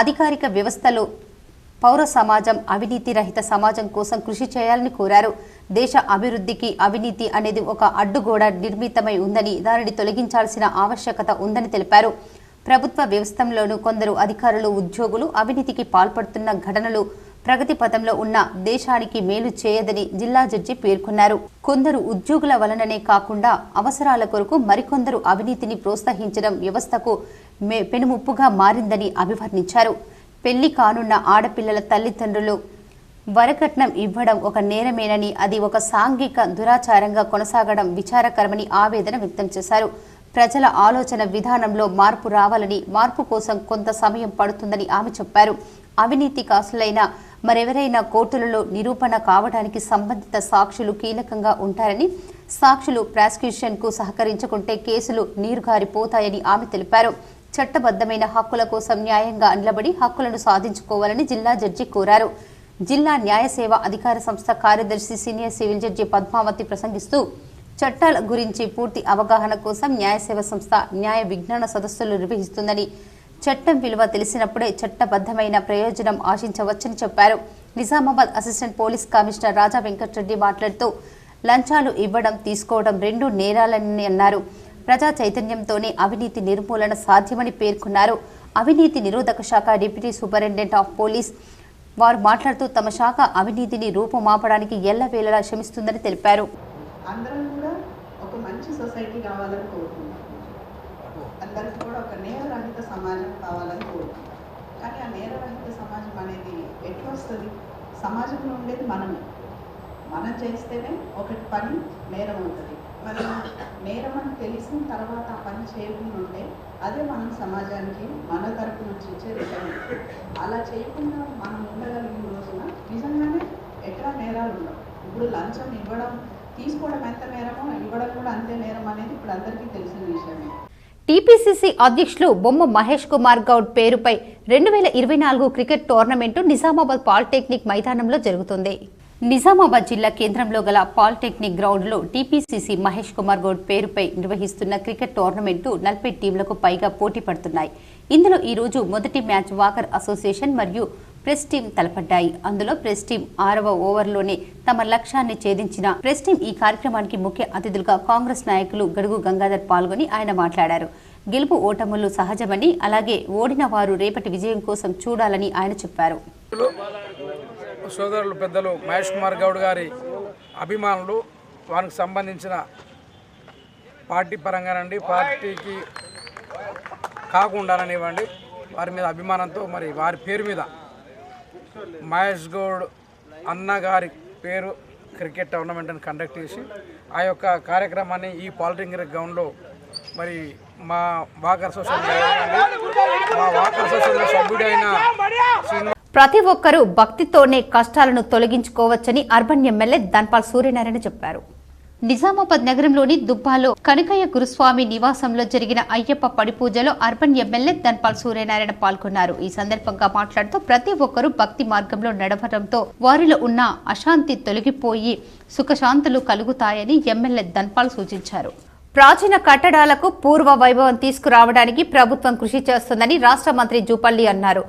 అధికారిక వ్యవస్థలో పౌర సమాజం అవినీతి రహిత సమాజం కోసం కృషి చేయాలని కోరారు. దేశ అభివృద్ధికి అవినీతి అనేది ఒక అడ్డుగోడ నిర్మితమై ఉందని, దానిని తొలగించాల్సిన ఆవశ్యకత ఉందని తెలిపారు. ప్రభుత్వ వ్యవస్థలోనూ కొందరు అధికారులు, ఉద్యోగులు అవినీతికి పాల్పడుతున్న ఘటనలు ప్రగతి పథంలో ఉన్న దేశానికి మేలు చేయదని జిల్లా జడ్జి పేర్కొన్నారు. కొందరు ఉద్యోగుల వలననే కాకుండా అవసరాల కొరకు మరికొందరు అవినీతిని ప్రోత్సహించడం వ్యవస్థకు పెనుముప్పుగా మారిందని అభివర్ణించారు. పెళ్లి కానున్న ఆడపిల్లల తల్లిదండ్రులు వరకట్నం ఇవ్వడం ఒక నేరమేనని, అది ఒక సాంఘిక దురాచారంగా కొనసాగడం విచారకరమని ఆవేదన వ్యక్తం చేశారు. ప్రజల ఆలోచన విధానంలో మార్పు రావాలని, మార్పు కోసం కొంత సమయం పడుతుందని ఆమె చెప్పారు. అవినీతి కాసులైన మరెవరైనా కోర్టులలో నిరూపణ కావడానికి సంబంధిత సాక్షులు కీలకంగా ఉంటారని, సాక్షులు ప్రాసిక్యూషన్కు సహకరించకుంటే కేసులు నీరుగారిపోతాయని ఆమె తెలిపారు. చట్టబద్ధమైన హక్కుల కోసం న్యాయంగా నిలబడి హక్కులను సాధించుకోవాలని జిల్లా జడ్జి కోరారు. జిల్లా న్యాయసేవ అధికార సంస్థ కార్యదర్శి సీనియర్ సివిల్ జడ్జి పద్మావతి ప్రసంగిస్తూ చట్టాల గురించి పూర్తి అవగాహన కోసం న్యాయసేవ సంస్థ న్యాయ విజ్ఞాన సదస్సులు నిర్వహిస్తుందని, చట్టం విలువ తెలిసినప్పుడే చట్టబద్ధమైన ప్రయోజనం ఆశించవచ్చని చెప్పారు. నిజామాబాద్ అసిస్టెంట్ పోలీస్ కమిషనర్ రాజా వెంకటరెడ్డి మాట్లాడుతూ లంచాలు ఇవ్వడం తీసుకోవడం రెండు నేరాలని అన్నారు. ప్రజా చైతన్యంతోనే అవినీతి నిర్మూలన సాధ్యమని పేర్కొన్నారు. అవినీతి నిరోధక శాఖ డిప్యూటీ సూపరింటెండెంట్ ఆఫ్ పోలీస్ వారు మాట్లాడుతూ తమ శాఖ అవినీతిని రూపుమాపడానికి ఎల్లవేళలా శ్రమిస్తుందని తెలిపారు. అందరం కూడా ఒక మంచి సొసైటీ కావాలని కోరుకుంటాం. అందరికీ కూడా ఒక నేరరహిత సమాజం కావాలని కోరుకుంటాం. కానీ ఆ నేరరహిత సమాజం అనేది ఎట్లా వస్తుంది? సమాజంలో ఉండేది మనమే. మనం చేస్తేనే ఒకటి పని నేరం అవుతుంది. మనం నేరం అని తెలిసిన తర్వాత ఆ పని చేయకుండా ఉంటే అదే మనం సమాజానికి మన తరపు నుంచి ఇచ్చే రిటర్న్. అలా చేయకుండా మనం ఉండగలిగిన రోజున నిజంగానే ఎట్లా నేరాలు ఉండవు. ఇప్పుడు లంచం ఇవ్వడం తీసుకోవడం ఎంత నేరమో ఇవ్వడం కూడా అంతే నేరం అనేది ఇప్పుడు అందరికీ తెలిసిన విషయమే. టీపీసీసీ అధ్యక్షులు బొమ్మ మహేష్ కుమార్ గౌడ్ పేరుపై 2024 క్రికెట్ టోర్నమెంటు నిజామాబాద్ పాలిటెక్నిక్ మైదానంలో జరుగుతుంది. నిజామాబాద్ జిల్లా కేంద్రంలో గల పాలిటెక్నిక్ గ్రౌండ్లో టీపీసీసీ మహేష్ కుమార్ గౌడ్ పేరుపై నిర్వహిస్తున్న క్రికెట్ టోర్నమెంటు 40 టీంలకు పైగా పోటీ పడుతున్నాయి. ఇందులో ఈ రోజు మొదటి మ్యాచ్ వాకర్ అసోసియేషన్ మరియు ప్రెస్ టీం తలపడ్డాయి. అందులో ప్రెస్ టీం 6వ ఓవర్లోనే తమ లక్ష్యాన్ని ఛేదించిన ప్రెస్ టీం ఈ కార్యక్రమానికి ముఖ్య అతిథులుగా కాంగ్రెస్ నాయకులు గడుగు గంగాధర్ పాల్గొని ఆయన మాట్లాడారు. గెలుపు ఓటములు సహజమని, అలాగే ఓడిన వారు రేపటి విజయం కోసం చూడాలని ఆయన చెప్పారు. సోదరులు పెద్దలు మహేష్ కుమార్ గౌడ్ గారి అభిమానులు, వారికి సంబంధించిన పార్టీ పరంగానండి, పార్టీకి కాకుండానివ్వండి, వారి మీద అభిమానంతో మరి వారి పేరు మీద మహేష్ గౌడ్ అన్న గారి పేరు క్రికెట్ టోర్నమెంట్ని కండక్ట్ చేసి ఆ యొక్క కార్యక్రమాన్ని ఈ పాలిటెక్నిక్ గ్రౌండ్లో మరి మా వాకర్ అసోసియేషన్ సభ్యుడైన ప్రతి ఒక్కరూ భక్తితోనే కష్టాలను తొలగించుకోవచ్చని అర్బన్ ఎమ్మెల్యే ధన్పాల్ సూర్యనారాయణ చెప్పారు. నిజామాబాద్ నగరంలోని దుబ్బాలో కనకయ్య గురుస్వామి నివాసంలో జరిగిన అయ్యప్ప పడిపూజలో అర్బన్ ఎమ్మెల్యే ధన్పాల్ సూర్యనారాయణ పాల్గొన్నారు. ఈ సందర్భంగా మాట్లాడుతూ ప్రతి ఒక్కరూ భక్తి మార్గంలో నడవడంతో వారిలో ఉన్న అశాంతి తొలగిపోయి సుఖశాంతులు కలుగుతాయని ఎమ్మెల్యే ధన్పాల్ సూచించారు. ప్రాచీన కట్టడాలకు పూర్వ వైభవం తీసుకురావడానికి ప్రభుత్వం కృషి చేస్తుందని రాష్ట్ర మంత్రి జూపల్లి అన్నారు.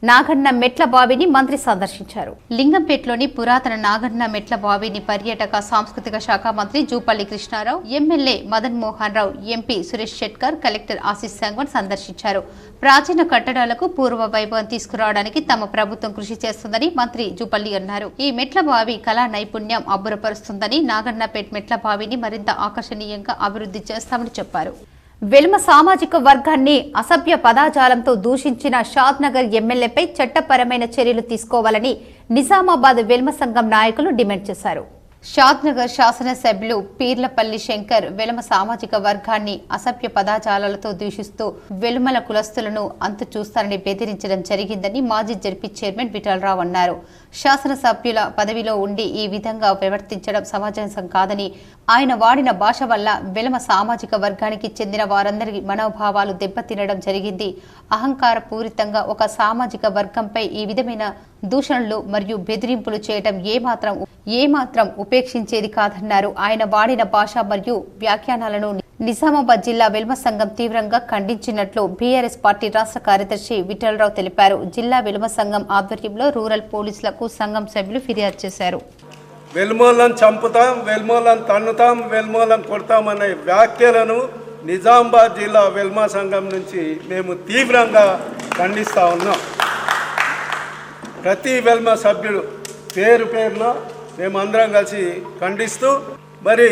నాగన్న మెట్ల బావిని మంత్రి సందర్శించారు. లింగంపేటలోని పురాతన నాగన్న మెట్ల బావిని పర్యాటక సాంస్కృతిక శాఖ మంత్రి Jupally Krishnarao, MLA Madan Mohan Rao, MP Suresh Shetkar, collector Ashish సంగవన్ సందర్శించారు. ప్రాచీన కట్టడాలకు పూర్వ వైభవం తీసుకురావడానికి తమ ప్రభుత్వం కృషి చేస్తుందని మంత్రి జూపల్లి అన్నారు. ఈ మెట్ల బావి కళా నైపుణ్యం అబ్బురపరుస్తుందని, నాగన్నపేట్ మెట్ల బావిని మరింత ఆకర్షణీయంగా అభివృద్ధి చేస్తామని చెప్పారు. వెల్మ సామాజిక వర్గాన్ని అసభ్య పదాజాలంతో దూషించిన షాద్నగర్ ఎమ్మెల్యేపై చట్టపరమైన చర్యలు తీసుకోవాలని నిజామాబాద్ వెల్మ సంఘం నాయకులు డిమాండ్ చేశారు. షాద్నగర్ శాసనసభ్యులు పీర్లపల్లి శంకర్ వెలుమ సామాజిక వర్గాన్ని అసభ్య పదాజాలతో దూషిస్తూ వెలుమల కులస్తులను అంతు చూస్తారని బెదిరించడం జరిగిందని మాజీ జడ్పీ చైర్మన్ విఠలరావు అన్నారు. శాసనసభ్యుల పదవిలో ఉండి ఈ విధంగా ప్రవర్తించడం సమంజసం కాదని, ఆయన వాడిన భాష వల్ల వెలుమ సామాజిక వర్గానికి చెందిన వారందరి మనోభావాలు దెబ్బతినడం జరిగింది. అహంకార పూరితంగా ఒక సామాజిక వర్గంపై ఈ విధమైన దూషణలు మరియు బెదిరింపులు చేయడం ఏమాత్రం ఉపేక్షించేది కాదన్నారు. ఆయన వాడిన భాష మరియు వ్యాఖ్యానాలను నిజామాబాద్ జిల్లా వెల్మ సంఘం తీవ్రంగా ఖండించినట్లు బీఆర్ఎస్ పార్టీ రాష్ట్ర కార్యదర్శి విఠలరావు తెలిపారు. జిల్లా వెల్మ సంఘం ఆధ్వర్యంలో రూరల్ పోలీసులకు సంఘం సభ్యులు ఫిర్యాదు చేశారు. వెల్మోలను చంపుతాం, వెల్మోలను తన్నుతాం, వెల్మోలను కొడతామనే వ్యాఖ్యలను నిజామాబాద్ జిల్లా వెల్మ సంఘం నుంచి మేము తీవ్రంగా ఖండిస్తూ ఉన్నాం. ప్రతి వెల్మ సభ్యుడు పేరు పేరున మేమందరం కలిసి ఖండిస్తూ మరి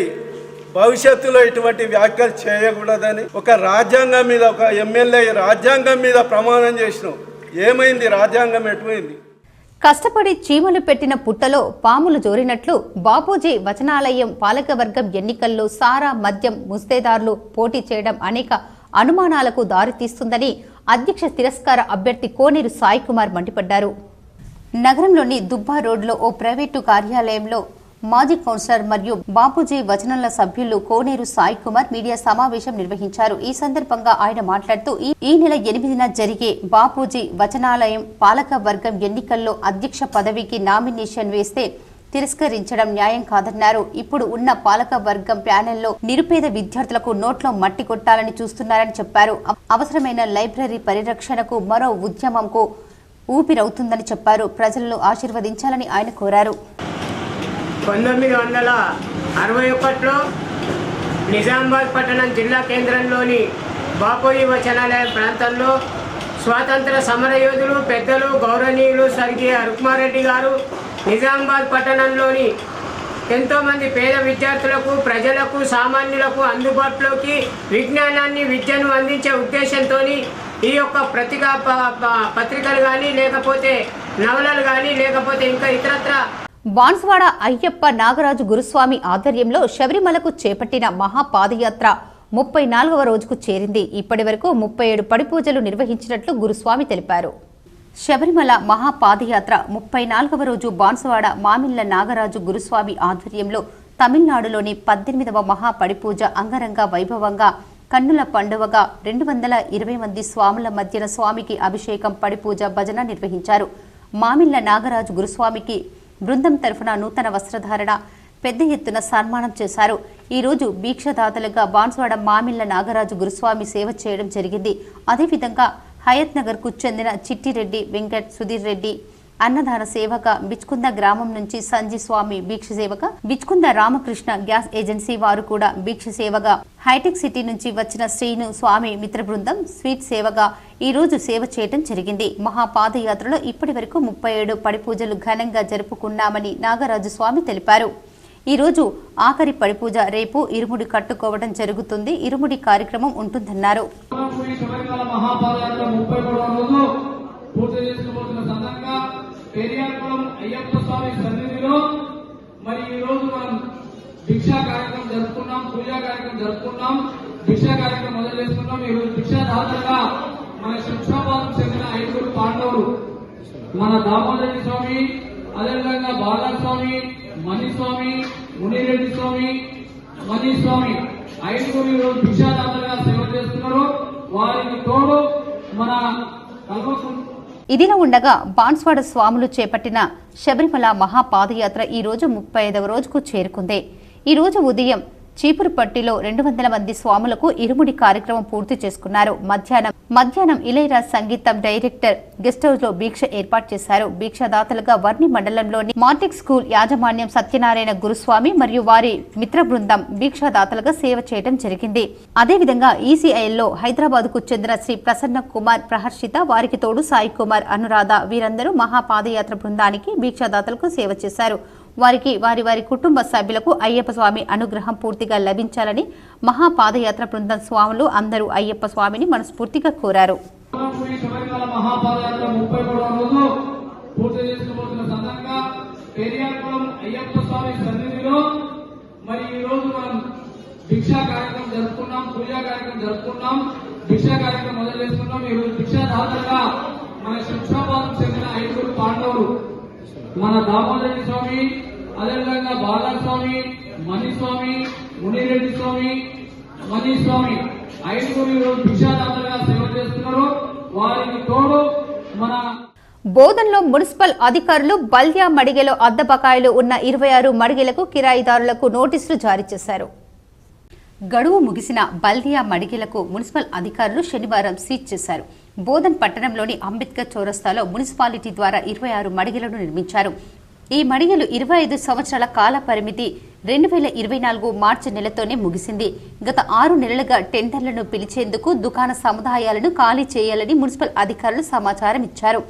భవిష్యత్తులో ఇటువంటి వ్యాఖ్యలు చేయకూడదని ఒక రాజ్యాంగం మీద, ఒక ఎమ్మెల్యే రాజ్యాంగం మీద ప్రమాణం చేసినాం. ఏమైంది? రాజ్యాంగం ఎటుపోయింది? కష్టపడి చీమలు పెట్టిన పుట్టలో పాములు జోరినట్లు బాపూజీ వచనాలయం పాలకవర్గం ఎన్నికల్లో సారా, మద్యం, ముస్తేదారులు పోటీ చేయడం అనేక అనుమానాలకు దారితీస్తుందని అధ్యక్ష తిరస్కార అభ్యర్థి కోనేరు సాయి కుమార్ మండిపడ్డారు. నగరంలోని దుబ్బా రోడ్లో ఓ ప్రైవేటు కార్యాలయంలో మాజీ కౌన్సిలర్ మరియు బాపూజీ వచనాల సభ్యులు కోనేరు సాయి కుమార్ మీడియా సమావేశం నిర్వహించారు. ఈ సందర్భంగా ఆయన మాట్లాడుతూ ఈ నెల 8న జరిగే బాపూజీ వచనాలయం పాలక వర్గం ఎన్నికల్లో అధ్యక్ష పదవికి నామినేషన్ వేస్తే తిరస్కరించడం న్యాయం కాదన్నారు. ఇప్పుడు ఉన్న పాలక వర్గం ప్యానెల్లో నిరుపేద విద్యార్థులకు నోట్లో మట్టి కొట్టాలని చూస్తున్నారని చెప్పారు. అవసరమైన లైబ్రరీ పరిరక్షణకు మరో ఉద్యమంకు ఊపిరవుతుందని చెప్పారు. ప్రజలను ఆశీర్వదించాలని ఆయన కోరారు. 1900 1961లో నిజామాబాద్ పట్టణం జిల్లా కేంద్రంలోని బాపోయి వచనాలయం ప్రాంతంలో స్వాతంత్ర సమరయోధులు పెద్దలు గౌరవనీయులు స్వర్గీయ రుక్మారెడ్డి గారు నిజామాబాద్ పట్టణంలోని ఎంతోమంది పేద విద్యార్థులకు ప్రజలకు సామాన్యులకు అందుబాటులోకి విజ్ఞానాన్ని విద్యను అందించే ఉద్దేశంతో ఈ యొక్క పత్రికలు కానీ లేకపోతే నవలలు కానీ లేకపోతే ఇంకా ఇతరత్ర బాన్స్వాడ అయ్యప్ప నాగరాజు గురుస్వామి ఆధ్వర్యంలో శబరిమలకు చేపట్టిన మహాపాదయాత్ర 34వ రోజుకు చేరింది. ఇప్పటి వరకు 37 పడిపూజలు నిర్వహించినట్లు గురుస్వామి తెలిపారు. శబరిమల మహాపాదయాత్ర 34వ రోజు బాన్స్వాడ మామిళ్ల నాగరాజు గురుస్వామి ఆధ్వర్యంలో తమిళనాడులోని 18వ మహాపడిపూజ అంగరంగ వైభవంగా కన్నుల పండువగా 220 మంది స్వాముల మధ్యన స్వామికి అభిషేకం పడిపూజ భజన నిర్వహించారు. మామిళ్ల నాగరాజు గురుస్వామికి బృందం తరఫున నూతన వస్త్రధారణ పెద్ద ఎత్తున సన్మానం చేశారు. ఈ రోజు భీక్షదాతలుగా బాన్స్వాడ మామిళ్ల నాగరాజు గురుస్వామి సేవ చేయడం జరిగింది. అదేవిధంగా హయత్ నగర్ కు చెందిన చిట్టిరెడ్డి వెంకట్ సుధీర్ రెడ్డి అన్నదాన సేవగా బిచ్కుంద గ్రామం నుంచి సంజీ స్వామి భీక్ష సేవగా, బిచ్కుంద రామకృష్ణ గ్యాస్ ఏజెన్సీ వారు కూడా భీక్ష సేవగా, హైటెక్ సిటీ నుంచి వచ్చిన శ్రీను స్వామి మిత్ర బృందం స్వీట్ సేవగా ఈ రోజు సేవ చేయడం జరిగింది. మహాపాదయాత్రలో ఇప్పటి వరకు 37 పడిపూజలు ఘనంగా జరుపుకున్నామని నాగరాజు స్వామి తెలిపారు. ఈ రోజు ఆఖరి పడిపూజ రేపు ఇరుముడి కట్టుకోవడం జరుగుతుంది. ఇరుముడి కార్యక్రమం ఉంటుందన్నారు. పెరియాకుళం అయ్యప్ప స్వామి సన్నిధిలో మరి ఈ రోజు మనం భిక్షా కార్యక్రమం జరుపుకున్నాం, పూజా కార్యక్రమం జరుపుకున్నాం, భిక్షా కార్యక్రమం మొదలు చేసుకున్నాం. ఈ రోజు భిక్షాదాతగా మన శిక్షాపాదం చెందిన 5 పాండవులు, మన దామోదరెడ్డి స్వామి, అదేవిధంగా బాలస్వామి, మణిస్వామి, మునిరెడ్డి స్వామి, మణిస్వామి 5 ఈ రోజు భిక్షాదాతలుగా సేవ చేస్తున్నారు. వారికి తోడు మన ఇదిలా ఉండగా బాన్స్వాడ స్వాములు చేపట్టిన శబరిమల మహాపాదయాత్ర ఈ రోజు 35వ రోజుకు చేరుకుంది. ఈ రోజు ఉదయం చీపురుపట్టిలో 200 మంది స్వాములకు ఇరుముడి కార్యక్రమం పూర్తి చేసుకున్నారు. మధ్యాహ్నం ఇళయరాజ్ సంగీతం డైరెక్టర్ గెస్ట్ హౌస్ లో భీక్ష ఏర్పాటు చేశారు. భీక్షదాతలుగా వర్ణి మండలంలోని మార్టిక్ స్కూల్ యాజమాన్యం సత్యనారాయణ గురుస్వామి మరియు వారి మిత్ర బృందం భీక్షదాతలుగా సేవ చేయడం జరిగింది. అదేవిధంగా ఈసీఐఎల్లో హైదరాబాద్ కు చెందిన శ్రీ ప్రసన్న కుమార్ ప్రహర్షిత, వారికి తోడు సాయి కుమార్, అనురాధ వీరందరూ మహాపాదయాత్ర బృందానికి భీక్షదాతలకు సేవ చేశారు. వారికి వారి కుటుంబ సభ్యులకు అయ్యప్ప స్వామి అనుగ్రహం పూర్తిగా లభించాలని మహాపాదయాత్ర బృందం స్వాములు అందరూ అయ్యప్ప స్వామిని మనస్ఫూర్తిగా కోరారు. మహాపాదయాత్ర 33వ రోజు పూర్తి చేసుకోబోతున్న సందర్భంగా పెరియాకుళం అయ్యప్ప స్వామి సన్నిధిలో మరి ఈ రోజు మనం భిక్షా కార్యక్రమం జరుపుకున్నాం, పూజా కార్యక్రమం జరుపుకున్నాం, భిక్షా కార్యక్రమం మొదలు చేసుకున్నాం. ఈ రోజు భిక్షాదాతలుగా మన శిక్షాపాదం చెందిన 5 పాండవులు, మన దామోదరెడ్డి స్వామి, అదేవిధంగా బాలస్వామి, మణిస్వామి, మునిరెడ్డి స్వామి, మణిస్వామి 5 ఈ రోజు భిక్షాదాతలుగా సేవ చేస్తున్నారు. వారికి తోడు మన బోధన్లో మున్సిపల్ అధికారులు బల్దియా మడిగెలో అద్దె బకాయిలు ఉన్న 26 మడిగెలకు కిరాయిదారులకు నోటీసులు జారీ చేశారు. గడువు ముగిసిన బల్దియా మడిగెలకు మున్సిపల్ అధికారులు శనివారం సీజ్ చేశారు. బోధన్ పట్టణంలోని అంబేద్కర్ చౌరస్తాలో మున్సిపాలిటీ ద్వారా 26 మడిగెలను నిర్మించారు. ఈ మడిగెలు 25 సంవత్సరాల కాల పరిమితి 2024 మార్చి నెలతోనే ముగిసింది. గత 6 నెలలుగా టెండర్లను పిలిచేందుకు దుకాణ సముదాయాలను ఖాళీ చేయాలని మున్సిపల్ అధికారులు సమాచారం ఇచ్చారు.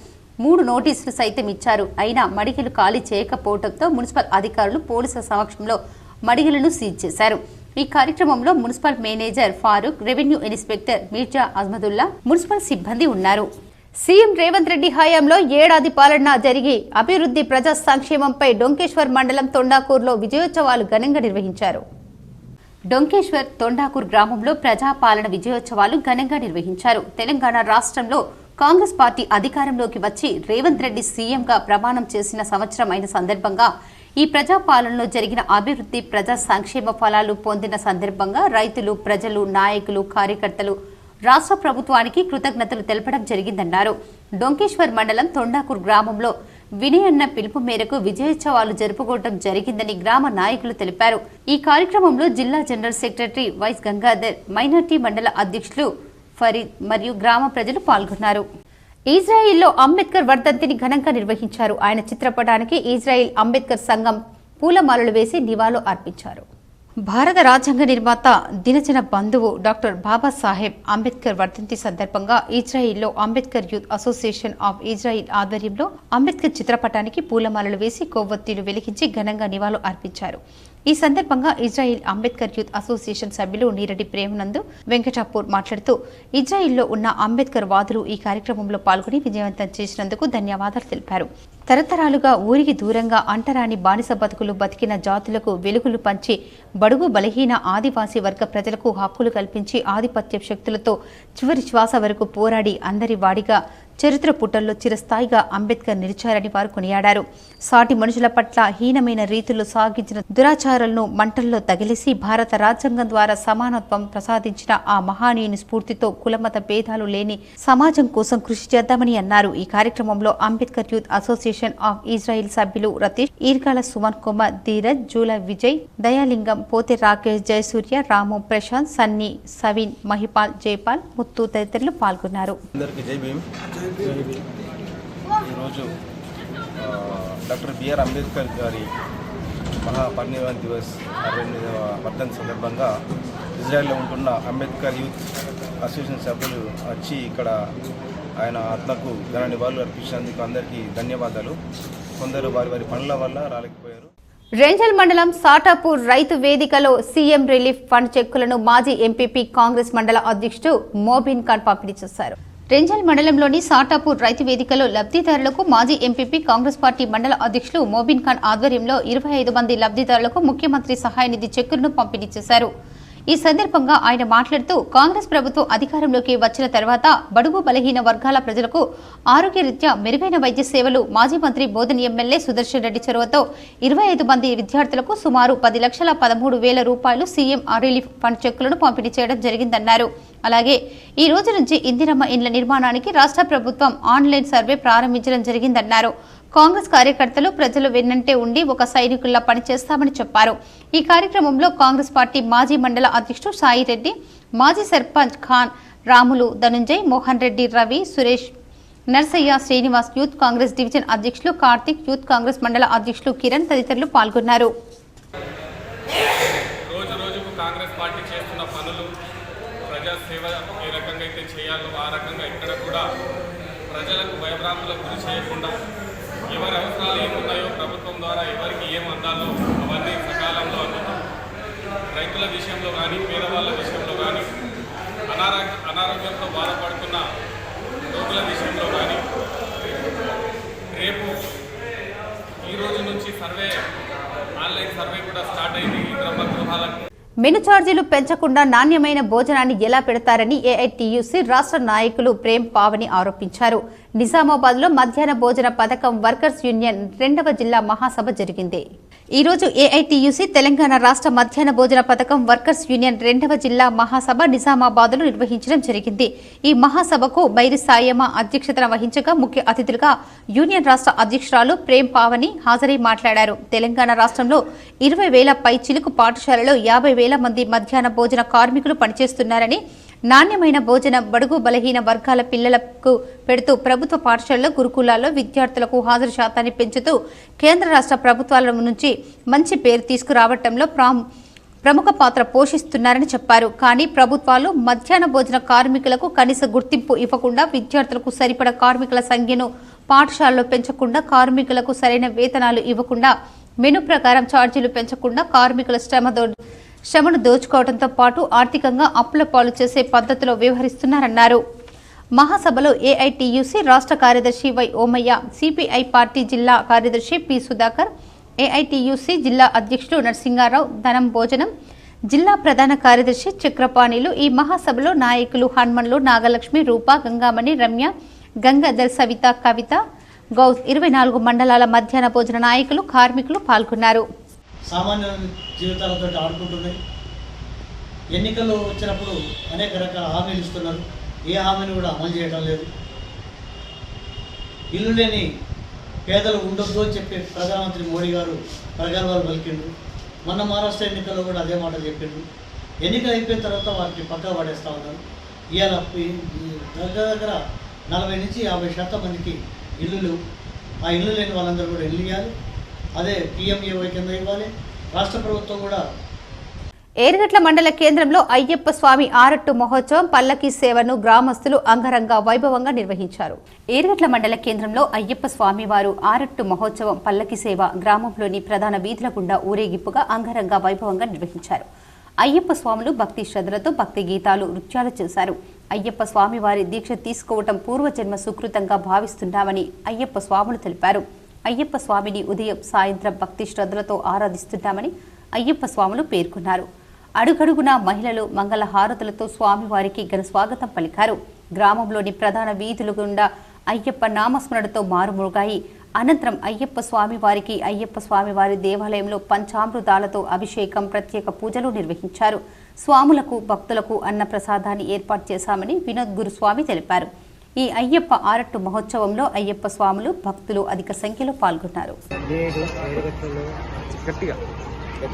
3 నోటీసులు సైతం ఇచ్చారు. అయినా మడిగెలు ఖాళీ చేయకపోవడంతో మున్సిపల్ అధికారులు పోలీసుల సమక్షంలో మడిగెలను సీజ్ చేశారు. ఈ కార్యక్రమంలో municipal manager Farooq, revenue inspector Mirza Ajmadullah, municipal సిబ్బంది ఉన్నారు. సీఎం రేవంత్ రెడ్డి హయాంలో ఏడాది పాలన జరిగి అభివృద్ధి ప్రజా సంక్షేమంపై డొంకేశ్వర్ మండలం తొండాకూరులో విజయోత్సవాలు ఘనంగా నిర్వహించారు. డొంకేశ్వర్ తొండాకూర్ గ్రామంలో ప్రజాపాలన విజయోత్సవాలు ఘనంగా నిర్వహించారు. తెలంగాణ రాష్ట్రంలో కాంగ్రెస్ పార్టీ అధికారంలోకి వచ్చి రేవంత్ రెడ్డి సీఎంగా ప్రమాణం చేసిన సంవత్సరం అయిన సందర్భంగా ఈ ప్రజాపాలనలో జరిగిన అభివృద్ధి ప్రజా సంక్షేమ ఫలాలు పొందిన సందర్భంగా రైతులు, ప్రజలు, నాయకులు, కార్యకర్తలు రాష్ట్ర ప్రభుత్వానికి కృతజ్ఞతలు తెలపడం జరిగిందన్నారు. డొంకేశ్వర్ మండలం తొండాకూర్ గ్రామంలో వినయన్న పిలుపు మేరకు విజయోత్సవాలు జరుపుకోవడం జరిగిందని గ్రామ నాయకులు తెలిపారు. ఈ కార్యక్రమంలో జిల్లా general secretary vice Gangadhar, minority మండల అధ్యక్షులు ఫరీద్ మరియు గ్రామ ప్రజలు పాల్గొన్నారు. ఇజ్రాయిల్లో అంబేద్కర్ వర్ధంతిని ఘనంగా నిర్వహించారు. ఆయన చిత్రపటానికి ఇజ్రాయిల్ అంబేద్కర్ సంఘం పూలమాలలు వేసి నివాళులు అర్పించారు. భారత రాజ్యాంగ నిర్మాత దినజన బంధువు డాక్టర్ బాబాసాహెబ్ అంబేద్కర్ వర్ధంతి సందర్భంగా ఇజ్రాయిల్లో Ambedkar youth association of Israel ఆధ్వర్యంలో అంబేద్కర్ చిత్రపటానికి పూలమాలలు వేసి కొవ్వొత్తిలు వెలిగించి ఘనంగా నివాళులు అర్పించారు. ఈ సందర్భంగా ఇజ్రాయిల్ అంబేద్కర్ యూత్ అసోసియేషన్ సభ్యులు నీరడి ప్రేమనందు వెంకటాపూర్ మాట్లాడుతూ ఇజ్రాయిల్లో ఉన్న అంబేద్కర్ వాదులు ఈ కార్యక్రమంలో పాల్గొని విజయవంతం చేసినందుకు ధన్యవాదాలు తెలిపారు. తరతరాలుగా ఊరికి దూరంగా అంటరాని బానిస బతుకులు బతికిన జాతులకు వెలుగులు పంచి బడుగు బలహీన ఆదివాసీ వర్గ ప్రజలకు హక్కులు కల్పించి ఆధిపత్య శక్తులతో చివరి శ్వాస వరకు పోరాడి అందరి వాడిగా చరిత్ర పుటల్లో చిరస్థాయిగా అంబేద్కర్ నిలిచారని వారు కొనియాడారు. సాటి మనుషుల పట్ల హీనమైన రీతిలో సాగించిన దురాచారాలను మంటల్లో తగిలేసి భారత రాజ్యాంగం ద్వారా సమానత్వం ప్రసాదించిన ఆ మహానీయుని స్ఫూర్తితో కులమత భేదాలు లేని సమాజం కోసం కృషి చేద్దామని అన్నారు. ఈ కార్యక్రమంలో Ambedkar youth association of Israel సభ్యులు రతీష్, ఈర్గాల సుమన్ కుమార్, ధీరజ్, జూల విజయ్, దయాలింగం, పోతే రాకేష్, జయసూర్య, రాము, ప్రశాంత్, సన్నీ, సవిన్, మహిపాల్, జైపాల్, ముత్తు తదితరులు పాల్గొన్నారు. ఈరోజు డాక్టర్ బిఆర్ అంబేద్కర్ గారి మహాపరినిర్వాణ దివస్ 68వ వర్ధంతి సందర్భంగా ఇజ్రాయెల్లో ఉంటున్న అంబేద్కర్ యూత్ అసోసియేషన్ సభ్యులు వచ్చి ఇక్కడ ఆయన ఆత్మకు ఘన నివాళులు అర్పించినందుకు అందరికీ ధన్యవాదాలు. కొందరు వారి పనుల వల్ల రాలేకపోయారు. రేంజల్ మండలం సాటాపూర్ రైతు వేదికలో సీఎం రిలీఫ్ ఫండ్ చెక్కులను మాజీ ఎంపీపీ కాంగ్రెస్ మండల అధ్యక్షుడు మోబిన్ ఖాన్ పంపిణీ చేశారు. రేంజల్ మండలంలోని సాటాపూర్ రైతు వేదికలో లబ్ధిదారులకు మాజీ ఎంపీపీ కాంగ్రెస్ పార్టీ మండల అధ్యక్షులు మోబిన్ ఖాన్ ఆధ్వర్యంలో 25 మంది లబ్ధిదారులకు ముఖ్యమంత్రి సహాయ నిధి చెక్కులను పంపిణీ చేశారు. ఈ సందర్భంగా ఆయన మాట్లాడుతూ కాంగ్రెస్ ప్రభుత్వం అధికారంలోకి వచ్చిన తర్వాత బడుగు బలహీన వర్గాల ప్రజలకు ఆరోగ్యరీత్యా మెరుగైన వైద్య సేవలు మాజీ మంత్రి బోధన్ ఎమ్మెల్యే సుదర్శన్ రెడ్డి చొరవతో 25 మంది విద్యార్థులకు సుమారు 10,13,000 రూపాయలు సీఎం రిలీఫ్ ఫండ్ చెక్కులను పంపిణీ చేయడం జరిగిందన్నారు. అలాగే ఈ రోజు నుంచి ఇందిరమ్మ ఇండ్ల నిర్మాణానికి రాష్ట్ర ప్రభుత్వం ఆన్లైన్ సర్వే ప్రారంభించడం జరిగిందన్నారు. కాంగ్రెస్ కార్యకర్తలు ప్రజలు వెన్నంటే ఉండి ఒక సైనికుల్లా పనిచేస్తామని చెప్పారు. ఈ కార్యక్రమంలో కాంగ్రెస్ పార్టీ మాజీ మండల అధ్యక్షుడు సాయిరెడ్డి, మాజీ సర్పంచ్ ఖాన్, రాములు, ధనుంజయ్, మోహన్ రెడ్డి, రవి, సురేష్, నర్సయ్య, శ్రీనివాస్, యూత్ కాంగ్రెస్ డివిజన్ అధ్యక్షులు కార్తిక్, యూత్ కాంగ్రెస్ మండల అధ్యక్షులు కిరణ్ తదితరులు పాల్గొన్నారు. కాంగ్రెస్ పార్టీ చేస్తున్న పనులు ప్రజాసేవ ఏ రకంగా అయితే చేయాలో ఆ రకంగా ఇక్కడ కూడా ప్రజలకు భయభ్రాంతులకు గురి చేయకుండా ఎవరి అవసరాలు ఏమున్నాయో ప్రభుత్వం ద్వారా ఎవరికి ఏం అందాలో అవన్నీ సకాలంలో అందుతాం. రైతుల విషయంలో కానీ పేదవాళ్ళ విషయంలో కానీ అనారోగ్యంతో బాధపడుతున్న రోగుల విషయంలో కానీ రేపు ఈ రోజు నుంచి ఆన్లైన్ సర్వే కూడా స్టార్ట్ అయింది. ఇందిరమ్మ గృహాలకు మెను ఛార్జీలు పెంచకుండా నాణ్యమైన భోజనాన్ని ఎలా పెడతారని ఏఐటీయూసీ రాష్ట్ర నాయకులు ప్రేమ్ పావని ఆరోపించారు. నిజామాబాద్లో మధ్యాహ్న భోజన పథకం వర్కర్స్ యూనియన్ 2వ జిల్లా మహాసభ జరిగింది. ఈ రోజు ఏఐటీయూసీ తెలంగాణ రాష్ట్ర మధ్యాహ్న భోజన పథకం వర్కర్స్ యూనియన్ 2వ జిల్లా మహాసభ నిజామాబాద్లో నిర్వహించడం జరిగింది. ఈ మహాసభకు బైరి సాయమ్మ అధ్యక్షతన వహించగా ముఖ్య అతిథులుగా యూనియన్ రాష్ట్ర అధ్యక్షురాలు ప్రేమ్ పావని హాజరై మాట్లాడారు. తెలంగాణ రాష్ట్రంలో 20,000 పై చిలుకు పాఠశాలలో 50,000 మంది మధ్యాహ్న భోజన కార్మికులు పనిచేస్తున్నారని, నాణ్యమైన భోజనం బడుగు బలహీన వర్గాల పిల్లలకు పెడుతూ ప్రభుత్వ పాఠశాలలో గురుకులాల్లో విద్యార్థులకు హాజరు శాతాన్ని పెంచుతూ కేంద్ర రాష్ట్ర ప్రభుత్వాల నుంచి మంచి పేరు తీసుకురావడంలో ప్రముఖ పాత్ర పోషిస్తున్నారని చెప్పారు. కానీ ప్రభుత్వాలు మధ్యాహ్న భోజన కార్మికులకు కనీస గుర్తింపు ఇవ్వకుండా, విద్యార్థులకు సరిపడ కార్మికుల సంఖ్యను పాఠశాలలో పెంచకుండా, కార్మికులకు సరైన వేతనాలు ఇవ్వకుండా, మెను ప్రకారం ఛార్జీలు పెంచకుండా కార్మికుల శ్రమను దోచుకోవడంతో పాటు ఆర్థికంగా అప్పుల పాలు చేసే పద్ధతిలో వ్యవహరిస్తున్నారన్నారు. మహాసభలో ఏఐటీయూసీ రాష్ట్ర కార్యదర్శి వై ఓమయ్య, సిపిఐ పార్టీ జిల్లా కార్యదర్శి పి సుధాకర్, ఏఐటీయూసీ జిల్లా అధ్యక్షుడు నరసింగారావు, ధనం భోజనం జిల్లా ప్రధాన కార్యదర్శి చక్రపాణిలు. ఈ మహాసభలో నాయకులు హనుమన్లు, నాగలక్ష్మి, రూప, గంగామణి, రమ్య, గంగాధర్, సవిత, కవిత, గౌస్, 24 మండలాల మధ్యాహ్న భోజన నాయకులు, కార్మికులు పాల్గొన్నారు. సామాన్య జీవితాలతో ఆడుకుంటున్నాయి. ఎన్నికలు వచ్చినప్పుడు అనేక రకాల హామీలు ఇస్తున్నారు. ఏ హామీని కూడా అమలు చేయడం లేదు. ఇల్లు లేని పేదలు ఉండొద్దు అని చెప్పి ప్రధానమంత్రి మోడీ గారు ప్రగల్భాలు పలికిండ్రు. మొన్న మహారాష్ట్ర ఎన్నికల్లో కూడా అదే మాట చెప్పిండ్రు. ఎన్నికలు అయిపోయిన తర్వాత వాటిని పక్కా పడేస్తూ ఉన్నారు. ఇవాళ దగ్గర 40 నుంచి 50% మందికి ఇల్లులు. ఆ ఇల్లు లేని వాళ్ళందరూ కూడా ఇల్లు ఇవ్వాలి. అదే పిఎంఏవై కింద ఇవ్వాలి. రాష్ట్ర ప్రభుత్వం కూడా ఏరుగట్ల మండల కేంద్రంలో అయ్యప్ప స్వామి ఆరట్టు మహోత్సవం పల్లకీ సేవను గ్రామస్తులు అంగరంగ వైభవంగా నిర్వహించారు. ఏరుగట్ల మండల కేంద్రంలో అయ్యప్ప స్వామి వారు ఆరట్టు మహోత్సవం పల్లకీ సేవ గ్రామంలోని ప్రధాన వీధుల గుండా ఊరేగింపుగా అంగరంగ వైభవంగా నిర్వహించారు. అయ్యప్ప స్వాములు భక్తి శ్రద్ధలతో భక్తి గీతాలు నృత్యాలు చేశారు. అయ్యప్ప స్వామి వారి దీక్ష తీసుకోవటం పూర్వజన్మ సుకృతంగా భావిస్తున్నామని అయ్యప్ప స్వాములు తెలిపారు. అయ్యప్ప స్వామిని ఉదయం సాయంత్రం భక్తి శ్రద్ధలతో ఆరాధిస్తున్నామని అయ్యప్ప స్వాములు పేర్కొన్నారు. అడుగడుగునా మహిళలు మంగళ హారతులతో స్వామివారికి ఘన స్వాగతం పలికారు. గ్రామంలోని ప్రధాన వీధుల గుండా అయ్యప్ప నామస్మరణతో మారుమోగాయి. అనంతరం అయ్యప్ప స్వామివారికి అయ్యప్ప స్వామివారి దేవాలయంలో పంచామృతాలతో అభిషేకం, ప్రత్యేక పూజలు నిర్వహించారు. స్వాములకు భక్తులకు అన్న ప్రసాదాన్ని ఏర్పాటు చేశామని వినోద్ గురుస్వామి తెలిపారు. ఈ అయ్యప్ప ఆరట్టు మహోత్సవంలో అయ్యప్ప స్వాములు భక్తులు అధిక సంఖ్యలో పాల్గొన్నారు.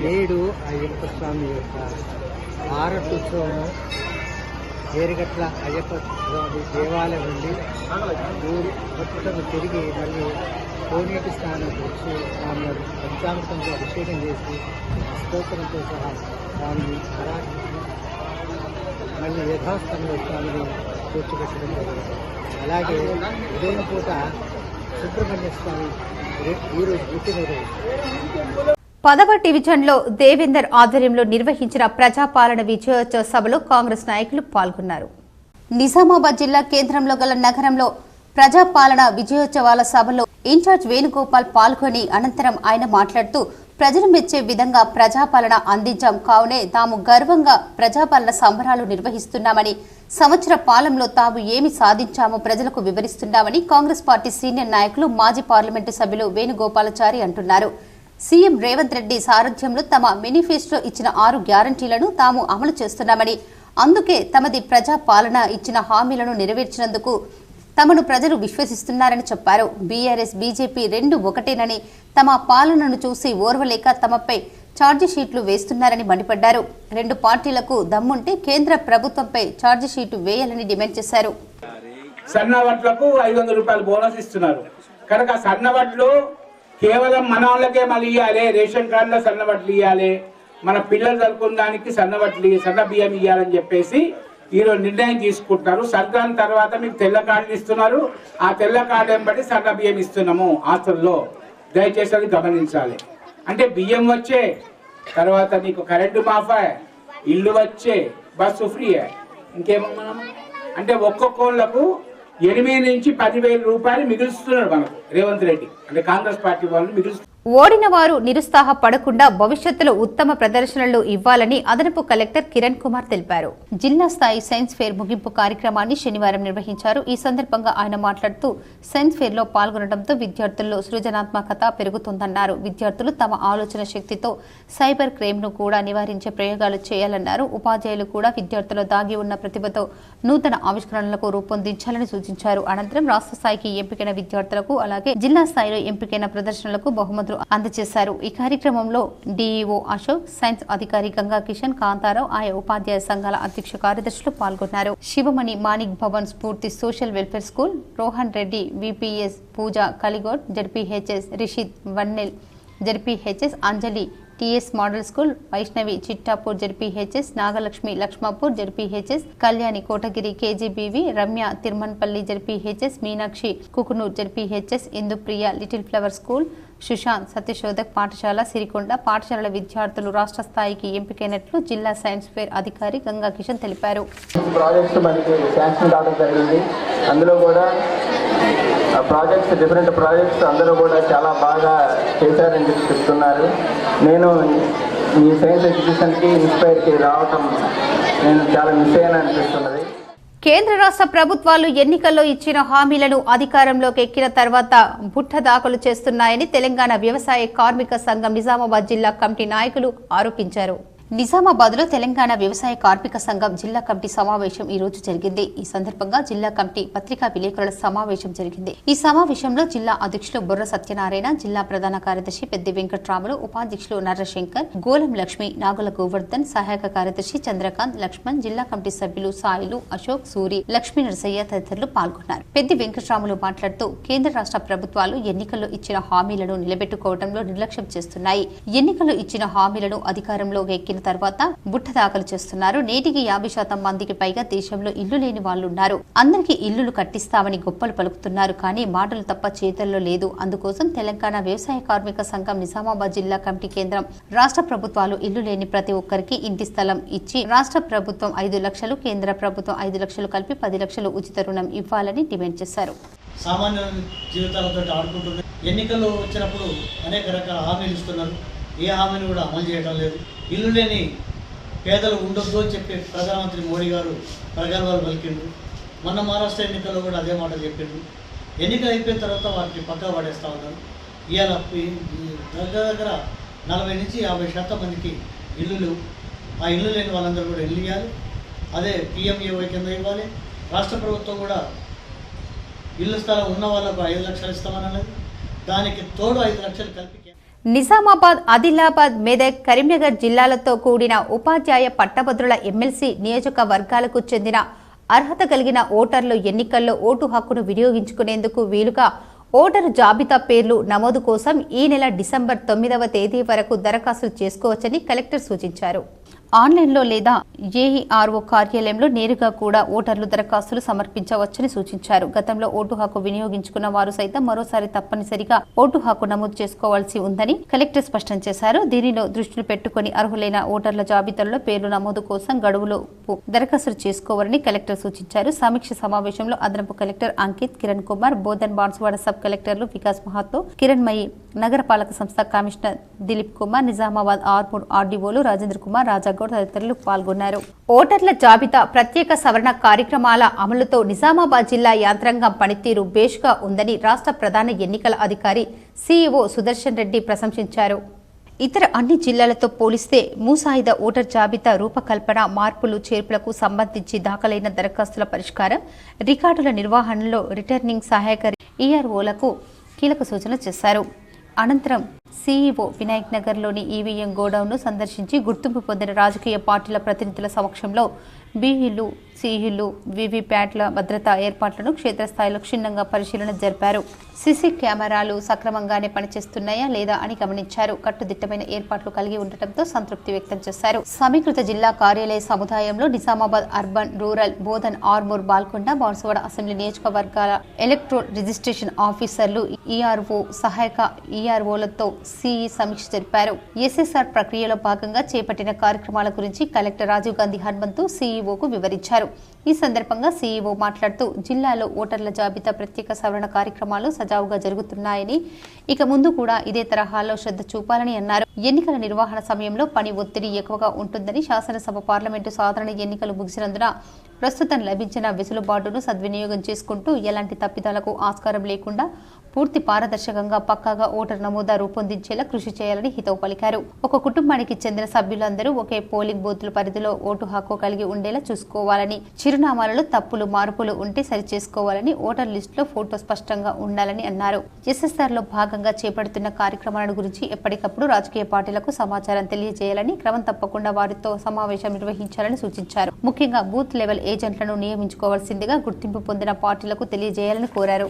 నేడు అయ్యప్ప స్వామి యొక్క ఆరట్టు ఉత్సవం ఏరుగట్ల అయ్యప్ప స్వామి దేవాలయం నుండి ఊరు మొత్తం తిరిగి మళ్ళీ కోనేటి స్నానం వచ్చి స్వామి పంచామృతంతో అభిషేకం చేసి స్తోత్రంతో సహా స్వామిని మళ్ళీ యథాస్థానంలో స్వామిని కూర్చోబెట్టడం జరిగింది. అలాగే ఉదయం పూట సుబ్రహ్మణ్య స్వామి ఈరోజు పుట్టినరోజు. 10వ డివిజన్లో దేవేందర్ ఆధ్వర్యంలో నిర్వహించిన ప్రజాపాలన విజయోత్సవ సభలో కాంగ్రెస్ నాయకులు పాల్గొన్నారు. నిజామాబాద్ జిల్లా కేంద్రంలో గల నగరంలో ప్రజాపాలన విజయోత్సవాల సభలో ఇన్ఛార్జ్ వేణుగోపాల్ పాల్గొని అనంతరం ఆయన మాట్లాడుతూ ప్రజలు మెచ్చే విధంగా ప్రజాపాలన అందించాం, కావునే తాము గర్వంగా ప్రజాపాలన సంబరాలు నిర్వహిస్తున్నామని, సంవత్సర పాలనలో తాము ఏమి సాధించామో ప్రజలకు వివరిస్తున్నామని కాంగ్రెస్ పార్టీ సీనియర్ నాయకులు మాజీ పార్లమెంటు సభ్యులు వేణుగోపాలాచారి అంటున్నారు. సీఎం రేవంత్ రెడ్డి సారథ్యంలో తమ మేనిఫెస్టో ఇచ్చిన 6 గ్యారంటీలను తాము అమలు చేస్తున్నామని, అందుకే తమది ప్రజా పాలన ఇచ్చిన హామీలను నెరవేర్చినందుకు తమను ప్రజలు విశ్వసిస్తున్నారని చెప్పారు. బీఆర్ఎస్ బీజేపీ 2 ఒకటేనని, తమ పాలనను చూసి ఓర్వలేక తమపై ఛార్జిషీట్లు వేస్తున్నారని మండిపడ్డారు. 2 పార్టీలకు దమ్ముంటే కేంద్ర ప్రభుత్వంపై ఛార్జిషీటు వేయాలని డిమాండ్ చేశారు. సన్నవడ్లకు 500 రూపాయలు బోనస్ ఇస్తున్నారు కనుక సన్నవడ్లు కేవలం మన వాళ్ళకే మళ్ళీ ఇవ్వాలి, రేషన్ కార్డులో సన్నవడ్లు ఇవ్వాలి, మన పిల్లలు చదువుకున్న దానికి సన్న బియ్యం ఇవ్వాలని చెప్పేసి ఈరోజు నిర్ణయం తీసుకుంటున్నారు. సంక్రాంతి తర్వాత మీకు తెల్ల కార్డులు ఇస్తున్నారు, ఆ తెల్ల కార్డు వెంబడి సన్న బియ్యం ఇస్తున్నాము హాస్టల్లో, దయచేసి అది గమనించాలి. అంటే బియ్యం వచ్చే తర్వాత నీకు కరెంటు మాఫా, ఇల్లు వచ్చే, బస్సు ఫ్రీ, ఇంకేమన్నా అంటే ఒక్కొక్కళ్ళకు 8 నుంచి 10,000 రూపాయలు మిగులుస్తున్నారు మనకు రేవంత్ రెడ్డి, అంటే కాంగ్రెస్ పార్టీ వాళ్ళు మిగులుస్తున్నారు. ఓడిన వారు నిరుత్సాహపడకుండా భవిష్యత్తులో ఉత్తమ ప్రదర్శనలు ఇవ్వాలని అదనపు కలెక్టర్ కిరణ్ కుమార్ తెలిపారు. జిల్లా స్థాయి సైన్స్ ఫేర్ ముగింపు కార్యక్రమాన్ని శనివారం నిర్వహించారు. ఈ సందర్భంగా ఆయన మాట్లాడుతూ సైన్స్ ఫేర్ లో పాల్గొనడంతో విద్యార్థుల్లో సృజనాత్మకత పెరుగుతుందన్నారు. విద్యార్థులు తమ ఆలోచన శక్తితో సైబర్ క్రైమ్ ను కూడా నివారించే ప్రయోగాలు చేయాలన్నారు. ఉపాధ్యాయులు కూడా విద్యార్థుల్లో దాగి ఉన్న ప్రతిభతో నూతన ఆవిష్కరణలకు రూపొందించాలని సూచించారు. అనంతరం రాష్ట్ర స్థాయికి ఎంపికైన విద్యార్థులకు అలాగే జిల్లా స్థాయిలో ఎంపికైన ప్రదర్శనలకు బహుమతులు అందజేశారు. ఈ కార్యక్రమంలో డిఈఓ అశోక్, సైన్స్ అధికారి గంగా కిషన్, కాంతారావు, ఆయా ఉపాధ్యాయ సంఘాల అధ్యక్ష కార్యదర్శులు పాల్గొన్నారు. Sivamani Manik Bhavan Spoorthi social welfare school, Rohan Reddy VPS, Pooja Kaligod, ZPHS Rishid Vannel, ZPHS Anjali TS model school, Vaishnavi Chittapur ZPHS, Nagalakshmi Lakshmapur ZPHS, Kalyani Kotagiri KGBV, Ramya Tirumanpalli ZPHS, Meenakshi Kukunoor ZPHS, Indupriya little flower school, Sushant Satyashodhak పాఠశాల సిరికొండ పాఠశాలల విద్యార్థులు రాష్ట్ర స్థాయికి ఎంపికైనట్లు జిల్లా సైన్స్ ఫేర్ అధికారి గంగా కిషన్ తెలిపారు. ప్రాజెక్ట్స్ మనకి శాంక్షన్ కావడం జరిగింది. అందులో కూడా డిఫరెంట్ ప్రాజెక్ట్స్ అందరూ కూడా చాలా బాగా చేశారని చెప్తున్నారు. నేను ఈ సైన్స్ ఎగ్జిబిషన్కి ఇన్స్పైర్కి రావటం నేను చాలా మిస్ అయ్యాను అనిపిస్తున్నది. కేంద్ర రాష్ట్ర ప్రభుత్వాలు ఎన్నికల్లో ఇచ్చిన హామీలను అధికారంలోకి ఎక్కిన తర్వాత బుట్ట దాఖలు చేస్తున్నాయని తెలంగాణ వ్యవసాయ కార్మిక సంఘం నిజామాబాద్ జిల్లా కమిటీ నాయకులు ఆరోపించారు. నిజామాబాద్ లో తెలంగాణ వ్యవసాయ కార్మిక సంఘం జిల్లా కమిటీ సమావేశం ఈ రోజు జరిగింది. ఈ సందర్భంగా జిల్లా కమిటీ పత్రికా విలేకరుల సమావేశం జరిగింది. ఈ సమావేశంలో జిల్లా అధ్యక్షులు బొర్ర సత్యనారాయణ, జిల్లా ప్రధాన కార్యదర్శి పెద్ది వెంకట్రాములు, ఉపాధ్యక్షులు నర్రశంకర్, గోలం లక్ష్మి, నాగుల గోవర్ధన్, సహాయక కార్యదర్శి చంద్రకాంత్, లక్ష్మణ్, జిల్లా కమిటీ సభ్యులు సాయిలు, అశోక్, సూరి, లక్ష్మీ నరసయ్య తదితరులు పాల్గొన్నారు. పెద్ది వెంకట్రాములు మాట్లాడుతూ కేంద్ర రాష్ట్ర ప్రభుత్వాలు ఎన్నికల్లో ఇచ్చిన హామీలను నిలబెట్టుకోవడంలో నిర్లక్ష్యం చేస్తున్నాయి. ఎన్నికల్లో ఇచ్చిన హామీలను అధికారంలో ఎక్కిన తర్వాత బుట్ట దాఖలు చేస్తున్నారు. నేటికి 50% మందికి పైగా దేశంలో ఇల్లు లేని వాళ్లున్నారు. అందరికీ ఇల్లులు కట్టిస్తామని గొప్పలు పలుకుతున్నారు. కానీ మాటలు తప్ప చేతల్లో లేదు. అందుకోసం తెలంగాణ వ్యవసాయ కార్మిక సంఘం నిజామాబాద్ జిల్లా కమిటీ కేంద్రం రాష్ట్ర ప్రభుత్వాలు ఇల్లు లేని ప్రతి ఒక్కరికి ఇంటి స్థలం ఇచ్చి రాష్ట్ర ప్రభుత్వం 5 లక్షలు, కేంద్ర ప్రభుత్వం 5 లక్షలు కలిపి 10 లక్షలు ఉచిత రుణం ఇవ్వాలని డిమాండ్ చేశారు. సామాన్య జీవితాలతో ఆడుకుంటున్నారు. ఎన్నికలు వచ్చినప్పుడు అనేక రకాల హామీలు ఇస్తున్నారు. ఏ హామీని కూడా అమలు చేయడం లేదు. ఇల్లు లేని పేదలు ఉండొద్దు అని చెప్పి ప్రధానమంత్రి మోడీ గారు ప్రగల్భాలు పలికిండ్రు. మొన్న మహారాష్ట్ర ఎన్నికల్లో కూడా అదే మాట చెప్పిండ్రు. ఎన్నికలు అయిపోయిన తర్వాత వాటిని పక్కా పడేస్తూ ఉన్నారు. ఇవాళ దగ్గర 40 నుంచి 50% మందికి ఇల్లులు, ఆ ఇల్లు లేని వాళ్ళందరూ కూడా ఇల్లు ఇవ్వాలి. అదే PMAY కింద ఇవ్వాలి. రాష్ట్ర ప్రభుత్వం కూడా ఇల్లు స్థలం ఉన్న వాళ్ళకు 5 లక్షలు ఇస్తామన్నది. దానికి తోడు 5 లక్షలు కలిపి నిజామాబాద్, ఆదిలాబాద్, మెదక్, కరీంనగర్ జిల్లాలతో కూడిన ఉపాధ్యాయ పట్టభద్రుల ఎమ్మెల్సీ నియోజకవర్గాలకు చెందిన అర్హత కలిగిన ఓటర్లు ఎన్నికల్లో ఓటు హక్కును వినియోగించుకునేందుకు వీలుగా ఓటరు జాబితా పేర్లు నమోదు కోసం ఈ నెల డిసెంబర్ 9వ తేదీ వరకు దరఖాస్తులు చేసుకోవచ్చని కలెక్టర్ సూచించారు. ఆన్లైన్లో లేదా ఏఈఆర్ఓ కార్యాలయంలో నేరుగా కూడా ఓటర్లు దరఖాస్తులు సమర్పించవచ్చని సూచించారు. గతంలో ఓటు హక్కు వినియోగించుకున్న వారు సైతం మరోసారి తప్పనిసరిగా ఓటు హక్కు నమోదు చేసుకోవాల్సి ఉందని కలెక్టర్ స్పష్టం చేశారు. దీనిలో దృష్టిలో పెట్టుకుని అర్హులైన ఓటర్ల జాబితాలో పేర్లు నమోదు కోసం గడువులో దరఖాస్తులు చేసుకోవాలని కలెక్టర్ సూచించారు. సమీక్ష సమావేశంలో అదనపు కలెక్టర్ అంకిత్, కిరణ్ కుమార్, బోధన్, బాన్సువాడ సబ్ కలెక్టర్లు వికాస్ మహాతో, కిరణ్మయి, నగరపాలక సంస్థ కమిషనర్ దిలీప్ కుమార్, నిజామాబాద్ ఆర్మూర్ ఆర్డీఓలు రాజేంద్ర కుమార్, రాజాగౌడ్ తదితరులు పాల్గొన్నారు. ఓటర్ల జాబితా ప్రత్యేక సవరణ కార్యక్రమాల అమలుతో నిజామాబాద్ జిల్లా యంత్రాంగం పనితీరు బేష్గా ఉందని రాష్ట్ర ప్రధాన ఎన్నికల అధికారి CEO సుదర్శన్ రెడ్డి ప్రశంసించారు. ఇతర అన్ని జిల్లాలతో పోలిస్తే ముసాయిదా ఓటర్ జాబితా రూపకల్పన, మార్పులు, చేర్పులకు సంబంధించి దాఖలైన దరఖాస్తుల పరిష్కారం, రికార్డుల నిర్వహణలో రిటర్నింగ్ సహాయక EROలకు కీలక సూచనలు చేశారు. అనంతరం CEO వినాయక్ నగర్లోని EVM గోడౌన్ను సందర్శించి గుర్తింపు పొందిన రాజకీయ పార్టీల ప్రతినిధుల సమక్షంలో BEలు, CEలు, VVPATల భద్రతా ఏర్పాట్లను క్షేత్రస్థాయిలో క్షుణ్ణంగా పరిశీలన జరిపారు. సీసీ కెమెరాలు సక్రమంగానే పనిచేస్తున్నాయా లేదా అని గమనించారు. కట్టుదిట్టమైన ఏర్పాట్లు కలిగి ఉండటంతో సంతృప్తి వ్యక్తం చేశారు. సమీకృత జిల్లా కార్యాలయ సముదాయంలో Nizamabad urban, rural, Bodhan, Armoor, Balkonda, Banswada assembly నియోజకవర్గాల ఎలక్ట్రో రిజిస్ట్రేషన్ ఆఫీసర్లు, ERO, సహాయక EROలతో CE సమీక్ష జరిపారు. SSR ప్రక్రియలో భాగంగా చేపట్టిన కార్యక్రమాల గురించి కలెక్టర్ రాజీవ్ గాంధీ హనుమంతు CEOకు వివరించారు. ఈ సందర్భంగా CEO మాట్లాడుతూ జిల్లాలో ఓటర్ల జాబితా ప్రత్యేక సవరణ కార్యక్రమాలు సజావుగా జరుగుతున్నాయని, ఇక ముందు కూడా ఇదే తరహాలో శ్రద్ధ చూపాలని అన్నారు. ఎన్నికల నిర్వహణ సమయంలో పని ఒత్తిడి ఎక్కువగా ఉంటుందని, శాసనసభ, పార్లమెంటు సాధారణ ఎన్నికలు ముగిసినందున ప్రస్తుతం లభించిన వెసులుబాటును సద్వినియోగం చేసుకుంటూ ఎలాంటి తప్పిదాలకు ఆస్కారం లేకుండా పూర్తి పారదర్శకంగా పక్కాగా ఓటర్ నమోదా రూపొందించేలా కృషి చేయాలని హితవు పలికారు. ఒక కుటుంబానికి చెందిన సభ్యులందరూ ఒకే పోలింగ్ బూత్ల పరిధిలో ఓటు హక్కు కలిగి ఉండేలా చూసుకోవాలని, చిరునామాలలో తప్పులు, మార్పులు ఉంటే సరిచేసుకోవాలని, ఓటర్ లిస్టులో ఫోటో స్పష్టంగా ఉండాలని అన్నారు. SSRలో భాగంగా చేపడుతున్న కార్యక్రమాల గురించి ఎప్పటికప్పుడు రాజకీయ పార్టీలకు సమాచారం తెలియజేయాలని, క్రమం తప్పకుండా వారితో సమావేశం నిర్వహించాలని సూచించారు. ముఖ్యంగా బూత్ లెవెల్ ఏజెంట్లను నియమించుకోవాల్సిందిగా గుర్తింపు పొందిన పార్టీలకు తెలియజేయాలని కోరారు.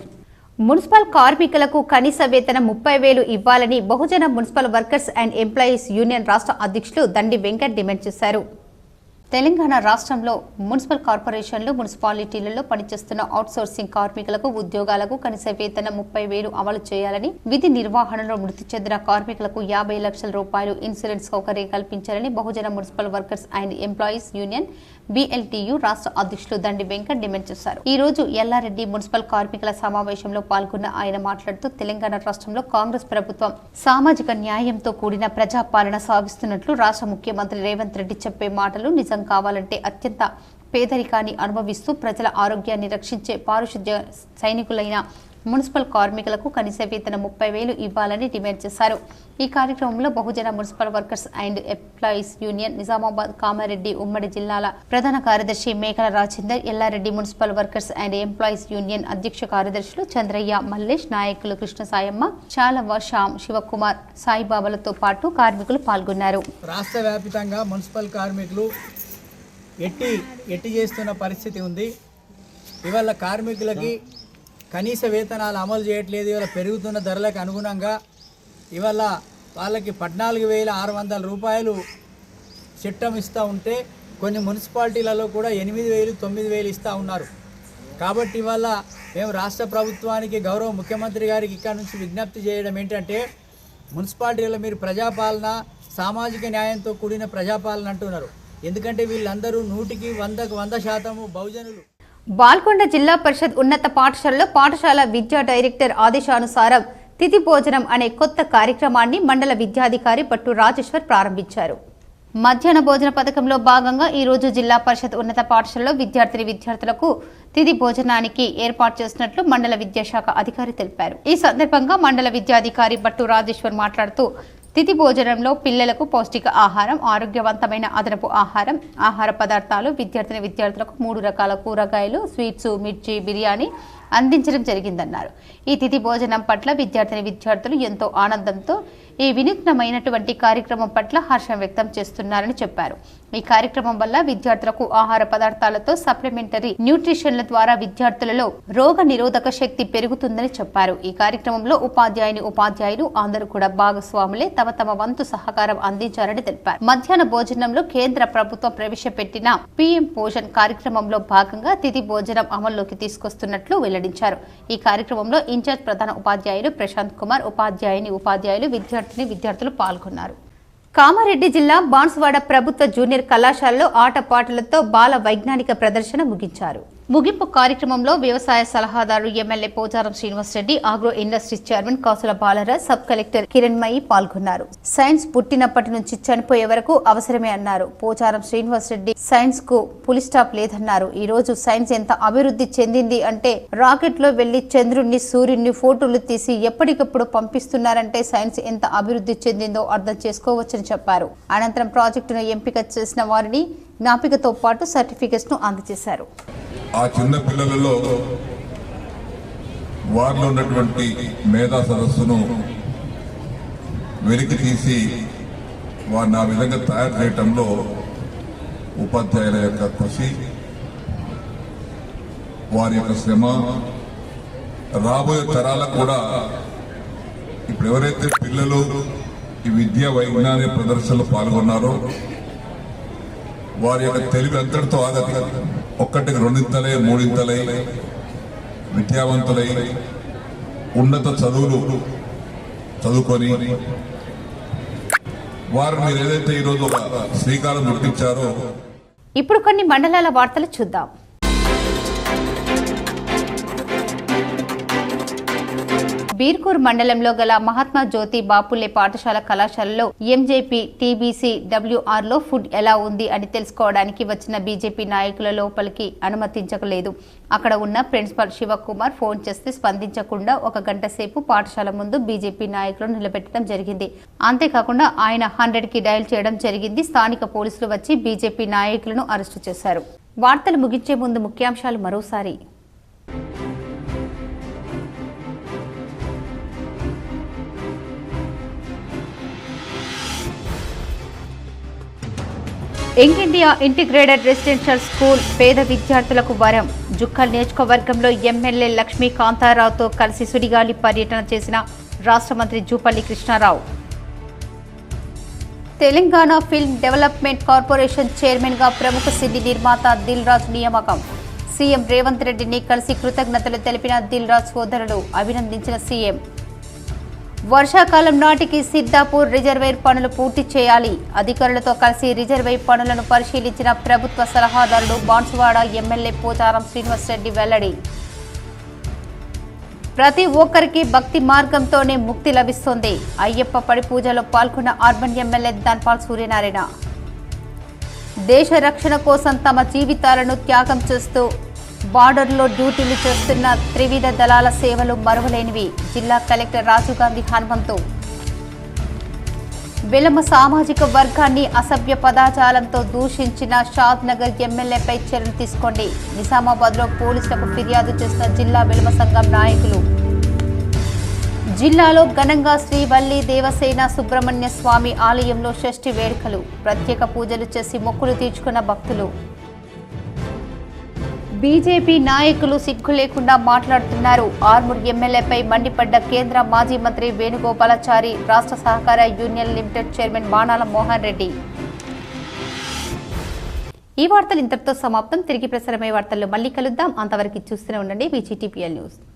మున్సిపల్ కార్మికులకు కనీస వేతనం 30,000 ఇవ్వాలని Bahujan municipal workers and employees union రాష్ట్ర అధ్యక్షులు దండి వెంకట్ డిమాండ్ చేశారు. తెలంగాణ రాష్ట్రంలో మున్సిపల్ కార్పొరేషన్లు, మున్సిపాలిటీలలో పనిచేస్తున్న అవుట్సోర్సింగ్ కార్మికులకు ఉద్యోగాలకు కనీస వేతనం 30,000 అమలు చేయాలని, విధి నిర్వహణలో మృతి చెందిన కార్మికులకు 50 లక్షల రూపాయలు ఇన్సూరెన్స్ సౌకర్యం కల్పించాలని Bahujan municipal workers and employees union BLTU రాష్ట్ర అధ్యక్షులు దండి వెంకట్ డిమాండ్ చేశారు. ఈ రోజు ఎల్లారెడ్డి మున్సిపల్ కార్మికుల సమావేశంలో పాల్గొన్న ఆయన మాట్లాడుతూ తెలంగాణ రాష్ట్రంలో కాంగ్రెస్ ప్రభుత్వం సామాజిక న్యాయంతో కూడిన ప్రజాపాలన సాగిస్తున్నట్లు రాష్ట్ర ముఖ్యమంత్రి రేవంత్ రెడ్డి చెప్పే మాటలు నిజం కావాలంటే అత్యంత పేదరికాన్ని అనుభవిస్తూ ప్రజల ఆరోగ్యాన్ని రక్షించే పారిశుద్ధ్య సైనికులైన మున్సిపల్ కార్మికులకు కనీస వేతనం 30,000 ఇవ్వాలని డిమాండ్ చేశారు. ఈ కార్యక్రమంలో Bahujan municipal workers and employees union Nizamabad, Kamareddy ఉమ్మడి జిల్లాల ప్రధాన కార్యదర్శి Mekala Rajender, Yellareddy municipal workers and employees union అధ్యక్ష కార్యదర్శులు చంద్రయ్య, మల్లేష్, నాయకులు కృష్ణ సాయమ్మ, చాలవ, శ్యామ్, శివకుమార్, సాయిబాబాలతో పాటు కార్మికులు పాల్గొన్నారు. రాష్ట్ర వ్యాప్తంగా మున్సిపల్ కార్మికులు ఎట్టి చేస్తున్న పరిస్థితి ఉంది. ఇవాళ కార్మికులకి కనీస వేతనాలు అమలు చేయట్లేదు. ఇవాళ పెరుగుతున్న ధరలకు అనుగుణంగా ఇవాళ వాళ్ళకి 14,600 రూపాయలు చట్టం ఇస్తూ ఉంటే కొన్ని మున్సిపాలిటీలలో కూడా 8,000, 9,000 ఇస్తూ ఉన్నారు. కాబట్టి ఇవాళ మేము రాష్ట్ర ప్రభుత్వానికి, గౌరవ ముఖ్యమంత్రి గారికి ఇక్కడ నుంచి విజ్ఞప్తి చేయడం ఏంటంటే, మున్సిపాలిటీలో మీరు ప్రజాపాలన, సామాజిక న్యాయంతో కూడిన ప్రజాపాలన అంటున్నారు. ఎందుకంటే వీళ్ళందరూ 100% బహుజనులు. బాల్కొండ జిల్లా పరిషత్ ఉన్నత పాఠశాలలో పాఠశాల విద్యా డైరెక్టర్ ఆదేశానుసారం తిథి భోజనం అనే కొత్త కార్యక్రమాన్ని మండల విద్యాధికారి పట్టు రాజేశ్వర్ ప్రారంభించారు. మధ్యాహ్న భోజన పథకంలో భాగంగా ఈ రోజు జిల్లా పరిషత్ ఉన్నత పాఠశాలలో విద్యార్థులకు తిథి భోజనానికి ఏర్పాటు చేసినట్లు మండల విద్యాశాఖ అధికారి తెలిపారు. ఈ సందర్భంగా మండల విద్యాధికారి పట్టు రాజేశ్వర్ మాట్లాడుతూ, తిథి భోజనంలో పిల్లలకు పౌష్టిక ఆహారం, ఆరోగ్యవంతమైన అదనపు ఆహార పదార్థాలు, విద్యార్థులకు 3 రకాల కూరగాయలు, స్వీట్స్, మిర్చి, బిర్యానీ అందించడం జరిగిందన్నారు. ఈ తిథి భోజనం పట్ల విద్యార్థులు ఎంతో ఆనందంతో ఈ వినూత్నమైనటువంటి కార్యక్రమం పట్ల హర్షం వ్యక్తం చేస్తున్నారని చెప్పారు. ఈ కార్యక్రమం వల్ల విద్యార్థులకు ఆహార పదార్థాలతో సప్లిమెంటరీ న్యూట్రిషన్ల ద్వారా విద్యార్థులలో రోగ నిరోధక శక్తి పెరుగుతుందని చెప్పారు. ఈ కార్యక్రమంలో ఉపాధ్యాయులు అందరూ కూడా భాగస్వాములే తమ వంతు సహకారం అందించారని తెలిపారు. మధ్యాహ్న భోజనంలో కేంద్ర ప్రభుత్వం ప్రవేశపెట్టిన పీఎం పోషణ్ కార్యక్రమంలో భాగంగా తిథి భోజనం అమల్లోకి తీసుకొస్తున్నట్లు వెల్లడించారు. ఈ కార్యక్రమంలో ఇన్ఛార్జ్ ప్రధాన ఉపాధ్యాయులు ప్రశాంత్ కుమార్, ఉపాధ్యాయులు, విద్యార్థులు పాల్గొన్నారు. కామారెడ్డి జిల్లా బాన్సువాడ ప్రభుత్వ జూనియర్ కళాశాలలో ఆటపాటలతో బాల వైజ్ఞానిక ప్రదర్శన ముగించారు. ముగింపు కార్యక్రమంలో వ్యవసాయ సలహాదారు MLA Pocharam Srinivasa Reddy, agro industries chairman Kasula Balaraj, sub collector Kiranmayi పాల్గొన్నారు. సైన్స్ పుట్టినప్పటి నుంచి చనిపోయే వరకు అవసరమే అన్నారు. పోచారం శ్రీనివాసరెడ్డి సైన్స్ కు పులి స్టాప్ లేదన్నారు. ఈ రోజు సైన్స్ ఎంత అభివృద్ధి చెందింది అంటే, రాకెట్ లో వెళ్లి చంద్రుణ్ణి, సూర్యుడిని ఫోటోలు తీసి ఎప్పటికప్పుడు పంపిస్తున్నారంటే సైన్స్ ఎంత అభివృద్ధి చెందిందో అర్థం చేసుకోవచ్చని చెప్పారు. అనంతరం ప్రాజెక్టును ఎంపిక చేసిన వారిని జ్ఞాపికతో పాటు సర్టిఫికెట్స్ ను అందజేశారు. ఆ చిన్న పిల్లలలో వారిలో ఉన్నటువంటి మేధా సదస్సును వెలికి తీసి వారిని ఆ విధంగా తయారు చేయటంలో ఉపాధ్యాయుల యొక్క కృషి, వారి యొక్క శ్రమ, రాబోయే తరాలకు కూడా ఇప్పుడు ఎవరైతే పిల్లలు ఈ విద్యా వైజ్ఞానిక ప్రదర్శనలో పాల్గొన్నారో వారి యొక్క తెలివి అంతటితో ఆగదు. ఒక్కటికి 2 3 విద్యావంతులై ఉన్నత చదువులు చదువుకొని వారు మీరు ఏదైతే ఈరోజు ఒక శ్రీకారం చుట్టించారో. ఇప్పుడు కొన్ని మండలాల వార్తలు చూద్దాం. బీర్కూర్ మండలంలో గల మహాత్మా జ్యోతి బాపులే పాఠశాల కళాశాలలో ఎంజేపీ టీబీసీ డబ్ల్యూఆర్ లో ఫుడ్ ఎలా ఉంది అని తెలుసుకోవడానికి వచ్చిన బీజేపీ నాయకుల లోపలికి అనుమతించలేదు. అక్కడ ఉన్న ప్రిన్సిపల్ శివకుమార్ ఫోన్ చేస్తే స్పందించకుండా 1 గంట సేపు పాఠశాల ముందు బీజేపీ నాయకులను నిలబెట్టడం జరిగింది. అంతేకాకుండా ఆయన 100కి డయల్ చేయడం జరిగింది. స్థానిక పోలీసులు వచ్చి బీజేపీ నాయకులను అరెస్టు చేశారు. వార్తలు ముగించే ముందు ముఖ్యాంశాలు మరోసారి. Young India integrated residential school పేద విద్యార్థులకు వరం. జుక్కల్ నియోజకవర్గంలో ఎమ్మెల్యే లక్ష్మీ కాంతారావుతో కలిసి సుడిగాలి పర్యటన చేసిన రాష్ట్ర మంత్రి Jupally Krishna Rao. Telangana film development corporation chairman గా ప్రముఖ సినీ నిర్మాత దిల్ రాజు నియామకం. సీఎం రేవంత్ రెడ్డిని కలిసి కృతజ్ఞతలు తెలిపిన దిల్ రాజు సోదరుడు, అభినందించిన సీఎం. వర్షాకాలం నాటికి సిద్దాపూర్ రిజర్వేర్ పనులు పూర్తి చేయాలి. అధికారులతో కలిసి రిజర్వేర్ పనులను పరిశీలించిన ప్రభుత్వ సలహాదారుడు బాన్సువాడ ఎమ్మెల్యే పోచారం శ్రీనివాసరెడ్డి వెల్లడి. ప్రతి ఒక్కరికి భక్తి మార్గంతోనే ముక్తి లభిస్తోంది. అయ్యప్ప పడి పూజలో పాల్గొన్న అర్బన్ ఎమ్మెల్యే ధన్పాల్ సూర్యనారాయణ. దేశ రక్షణ కోసం తమ జీవితాలను త్యాగం చేస్తూ బార్డర్లో డ్యూటీలు చేస్తున్న త్రివిధ దళాల సేవలు మరువలేనివి. జిల్లా కలెక్టర్ రాజీవ్ గాంధీ హనుమంతు. వెలమ సామాజిక వర్గాన్ని అసభ్య పదాజాలంతో దూషించిన షాద్ నగర్ ఎమ్మెల్యేపై చర్యలు తీసుకోండి. నిజామాబాద్లో పోలీసులకు ఫిర్యాదు చేసిన జిల్లా వెలమ సంఘం నాయకులు. జిల్లాలో ఘనంగా శ్రీ వల్లి దేవసేన సుబ్రహ్మణ్య స్వామి ఆలయంలో షష్ఠి వేడుకలు. ప్రత్యేక పూజలు చేసి మొక్కులు తీర్చుకున్న భక్తులు. బీజేపీ నాయకులు సిగ్గు లేకుండా మాట్లాడుతున్నారు. ఆర్మూర్ ఎమ్మెల్యేపై మండిపడ్డ కేంద్ర మాజీ మంత్రి వేణుగోపాలాచారి, రాష్ట్ర సహకార యూనియన్ లిమిటెడ్ చైర్మన్ బాణాల మోహన్ రెడ్డి. ఈ వార్తలు ఇంతటితో సమాప్తం. తిరిగి ప్రసారమయ్యే వార్తల్లో మళ్ళీ కలుద్దాం. అంతవరకు చూస్తూనే ఉండండి VGTPL న్యూస్.